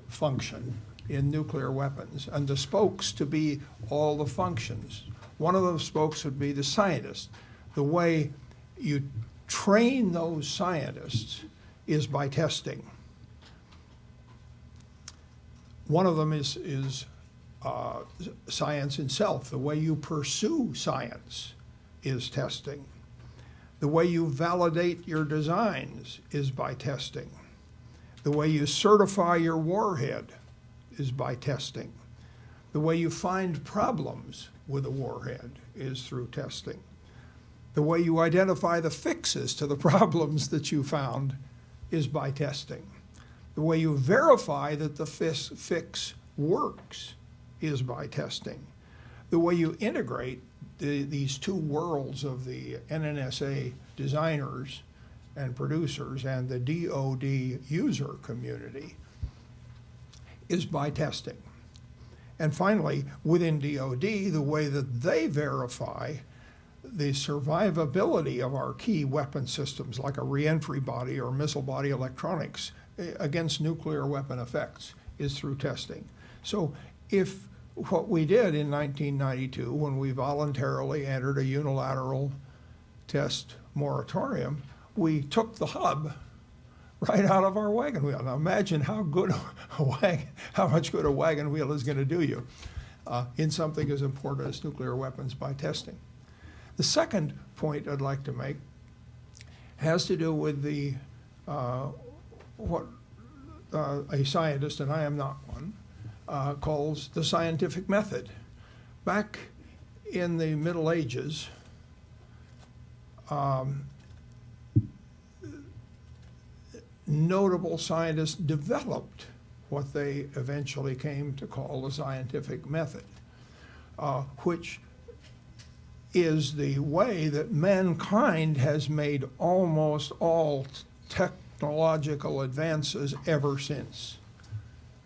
C: function in nuclear weapons, and the spokes to be all the functions. One of those spokes would be the scientist. The way you train those scientists is by testing. One of them is science itself. The way you pursue science is testing. The way you validate your designs is by testing. The way you certify your warhead is by testing. The way you find problems with a warhead is through testing. The way you identify the fixes to the problems that you found is by testing. The way you verify that the fix works is by testing. The way you integrate these two worlds of the NNSA designers and producers and the DoD user community is by testing. And finally, within DoD, the way that they verify the survivability of our key weapon systems, like a reentry body or missile body electronics, against nuclear weapon effects is through testing. So if what we did in 1992, when we voluntarily entered a unilateral test moratorium, we took the hub right out of our wagon wheel. Now imagine how much good a wagon wheel is going to do you in something as important as nuclear weapons by testing. The second point I'd like to make has to do with the what a scientist, and I am not one, calls the scientific method. Back in the Middle Ages, notable scientists developed what they eventually came to call the scientific method, which is the way that mankind has made almost all technological advances ever since.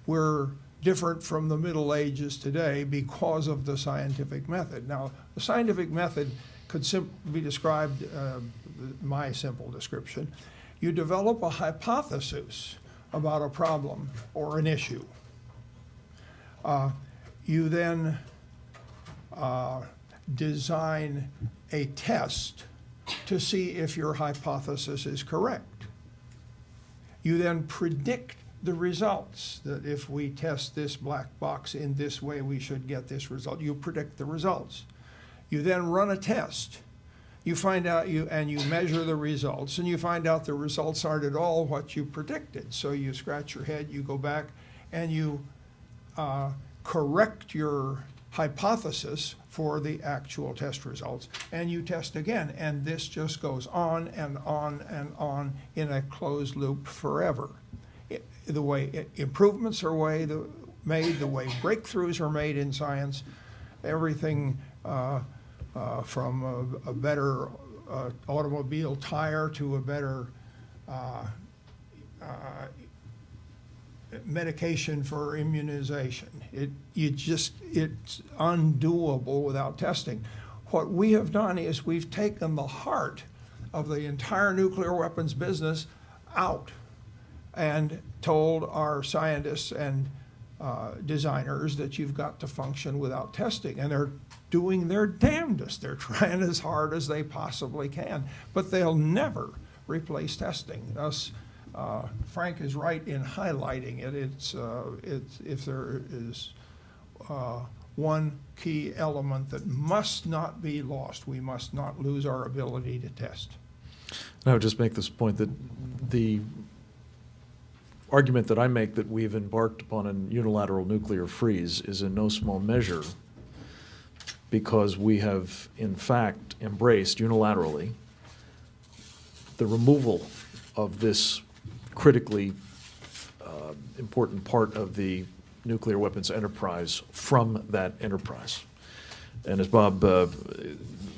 C: We're different from the Middle Ages today because of the scientific method. Now, the scientific method could be described, my simple description. You develop a hypothesis about a problem or an issue. You then design a test to see if your hypothesis is correct. You then predict the results, that if we test this black box in this way, we should get this result. You predict the results. You then run a test. You find out, and you measure the results, and you find out the results aren't at all what you predicted. So you scratch your head, you go back, and you correct your hypothesis for the actual test results, and you test again, and this just goes on and on and on in a closed loop forever. The way improvements are made, the way breakthroughs are made in science, everything from a better automobile tire to a better medication for immunization. It's undoable without testing. What we have done is we've taken the heart of the entire nuclear weapons business out and told our scientists and designers that you've got to function without testing. And they're doing their damnedest. They're trying as hard as they possibly can, but they'll never replace testing. Thus, Frank is right in highlighting it. It's if there is one key element that must not be lost, we must not lose our ability to test.
A: And I would just make this point that the argument that I make that we've embarked upon a unilateral nuclear freeze is in no small measure because we have, in fact, embraced unilaterally the removal of this critically important part of the nuclear weapons enterprise from that enterprise. And as Bob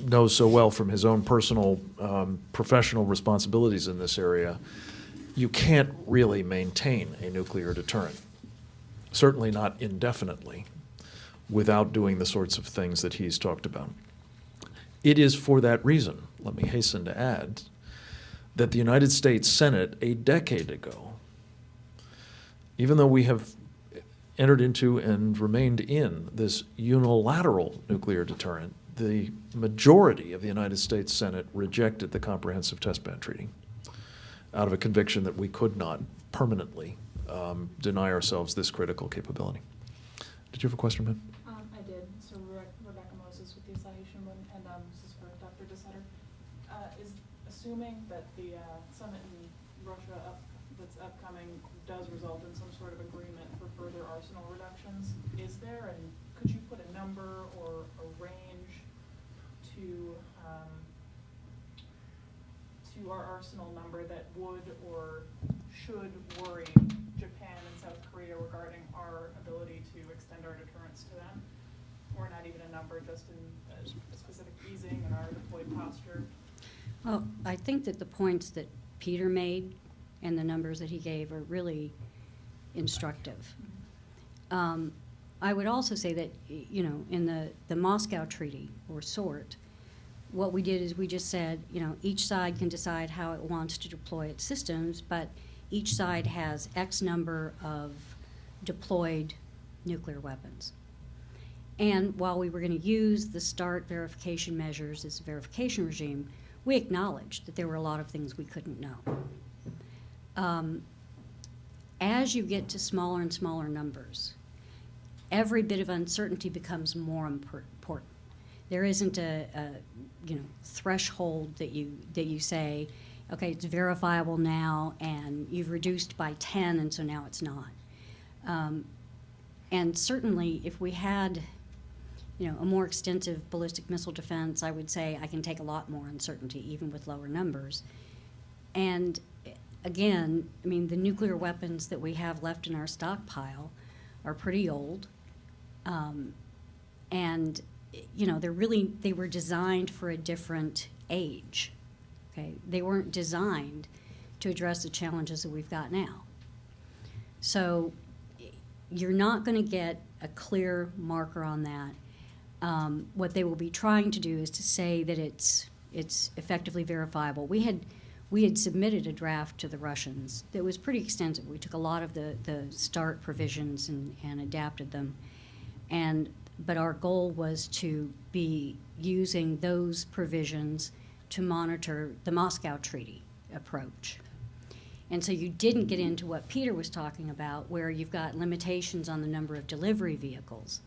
A: knows so well from his own personal professional responsibilities in this area, you can't really maintain a nuclear deterrent, certainly not indefinitely, without doing the sorts of things that he's talked about. It is for that reason, let me hasten to add, that the United States Senate a decade ago, even though we have entered into and remained in this unilateral nuclear deterrent, the majority of the United States Senate rejected the Comprehensive Test Ban Treaty out of a conviction that we could not permanently deny ourselves this critical capability. Did you have a question, Ben?
H: I did. So Rebecca Moses with the Association, and this is for Dr. Desetter. Is assuming that the summit in Russia that's upcoming does result in some sort of agreement for further arsenal reductions, is there, and could you put a number or a range to our arsenal number that would or should worry Japan and South Korea regarding our ability to extend our deterrence to them? Or not even a number, just in a specific easing in our deployed posture?
E: Well, I think that the points that Peter made and the numbers that he gave are really instructive. I would also say that, you know, in the Moscow Treaty, or SORT, what we did is we just said, you know, each side can decide how it wants to deploy its systems, but each side has X number of deployed nuclear weapons. And while we were going to use the START verification measures as a verification regime, we acknowledged that there were a lot of things we couldn't know. As you get to smaller and smaller numbers, every bit of uncertainty becomes more important. There isn't a threshold that you say, okay, it's verifiable now, and you've reduced by 10, and so now it's not. And certainly, if we had, you know, a more extensive ballistic missile defense, I would say I can take a lot more uncertainty, even with lower numbers. And again, I mean, the nuclear weapons that we have left in our stockpile are pretty old, and you know, they were designed for a different age. Okay, they weren't designed to address the challenges that we've got now. So you're not going to get a clear marker on that what they will be trying to do is to say that it's effectively verifiable. We had submitted a draft to the Russians that was pretty extensive. We took a lot of the START provisions and adapted them. But our goal was to be using those provisions to monitor the Moscow Treaty approach. And so you didn't get into what Peter was talking about, where you've got limitations on the number of delivery vehicles.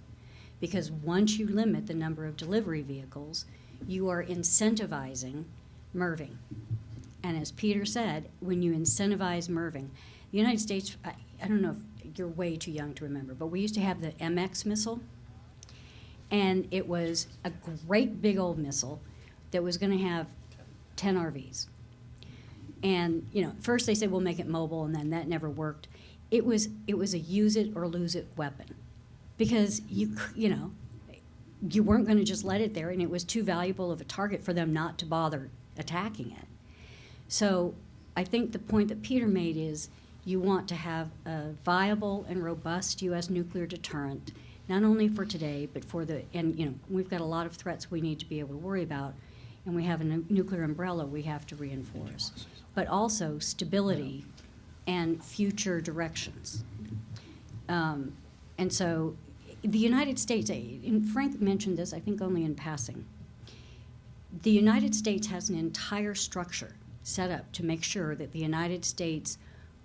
E: Because once you limit the number of delivery vehicles, you are incentivizing MRVing. And as Peter said, when you incentivize MRVing, the United States, I don't know if you're way too young to remember, but we used to have the MX missile. And it was a great big old missile that was going to have 10 RVs. And, first they said we'll make it mobile, and then that never worked. It was a use it or lose it weapon, because you weren't going to just let it there, and it was too valuable of a target for them not to bother attacking it. So I think the point that Peter made is you want to have a viable and robust U.S. nuclear deterrent, not only for today, but we've got a lot of threats we need to be able to worry about, and we have a nuclear umbrella we have to reinforce, but also stability and future directions. And so the United States, and Frank mentioned this, I think only in passing, the United States has an entire structure set up to make sure that the United States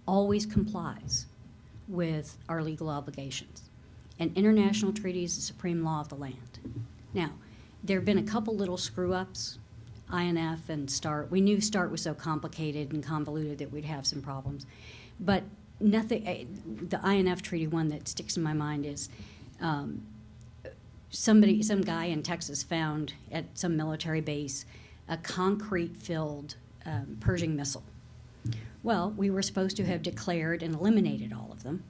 E: always complies with our legal obligations. And international treaty is the supreme law of the land. Now, there have been a couple little screw-ups, INF and START. We knew START was so complicated and convoluted that we'd have some problems. But nothing, the INF treaty one that sticks in my mind is some guy in Texas found at some military base a concrete-filled Pershing missile. Well, we were supposed to have declared and eliminated all of them.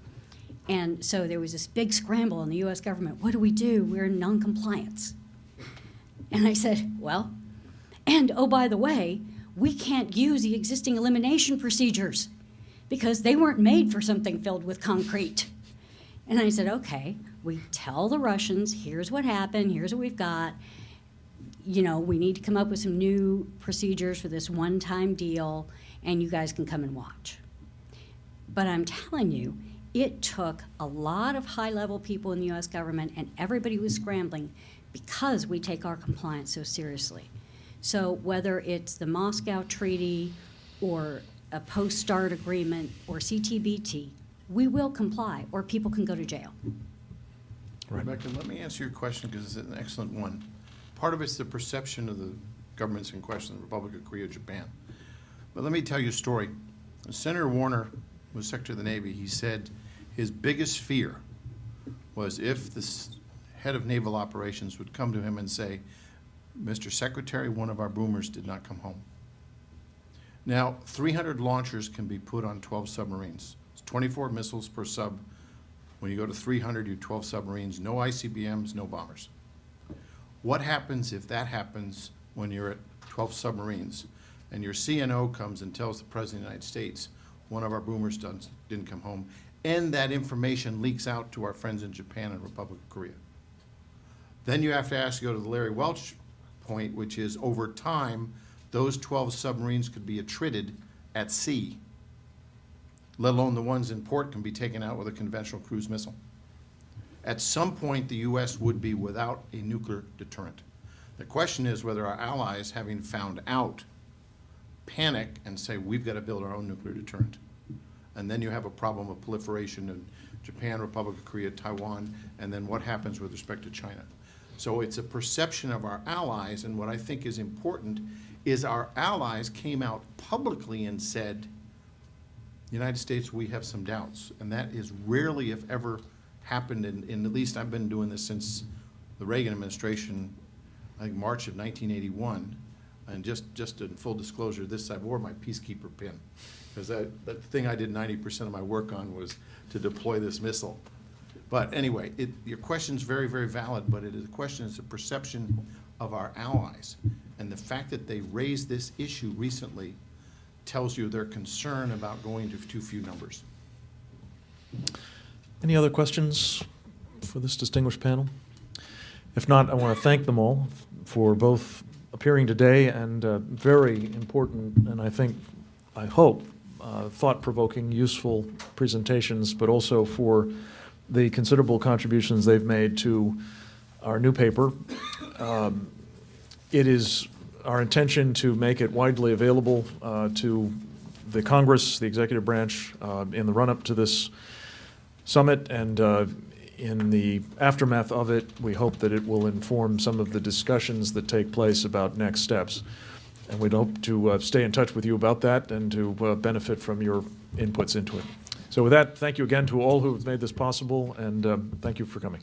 E: And so there was this big scramble in the U.S. government. What do? We're in noncompliance. And I said, well, and oh, by the way, we can't use the existing elimination procedures because they weren't made for something filled with concrete. And I said, okay, we tell the Russians, here's what happened, here's what we've got. We need to come up with some new procedures for this one-time deal, and you guys can come and watch. But I'm telling you, it took a lot of high-level people in the U.S. government, and everybody was scrambling because we take our compliance so seriously. So whether it's the Moscow Treaty or a post-START agreement or CTBT, we will comply, or people can go to jail.
D: Rebecca, let me answer your question because it's an excellent one. Part of it's the perception of the governments in question, the Republic of Korea, Japan. But let me tell you a story. When Senator Warner was Secretary of the Navy, he said his biggest fear was if the head of naval operations would come to him and say, Mr. Secretary, one of our boomers did not come home. Now, 300 launchers can be put on 12 submarines. It's 24 missiles per sub. When you go to 300, you have 12 submarines, no ICBMs, no bombers. What happens if that happens when you're at 12 submarines and your CNO comes and tells the President of the United States, one of our boomers didn't come home, and that information leaks out to our friends in Japan and Republic of Korea? Then you have to go to the Larry Welch point, which is over time, those 12 submarines could be attrited at sea, let alone the ones in port can be taken out with a conventional cruise missile. At some point, the U.S. would be without a nuclear deterrent. The question is whether our allies, having found out, panic and say, we've got to build our own nuclear deterrent. And then you have a problem of proliferation in Japan, Republic of Korea, Taiwan, and then what happens with respect to China. So it's a perception of our allies, and what I think is important is our allies came out publicly and said, United States, we have some doubts. And that is rarely, if ever, happened in at least I've been doing this since the Reagan administration, I think March of 1981. And just in full disclosure, I wore my peacekeeper pin, because that thing I did 90% of my work on was to deploy this missile. But anyway, your question's very, very valid, but it is a question, it's a perception of our allies. And the fact that they raised this issue recently tells you their concern about going to too few numbers.
A: Any other questions for this distinguished panel? If not, I want to thank them all for both appearing today and very important, and I hope, thought-provoking, useful presentations, but also for the considerable contributions they've made to our new paper. It is our intention to make it widely available to the Congress, the executive branch, in the run-up to this summit, and in the aftermath of it, we hope that it will inform some of the discussions that take place about next steps. And we'd hope to stay in touch with you about that and to benefit from your inputs into it. So with that, thank you again to all who have made this possible, and thank you for coming.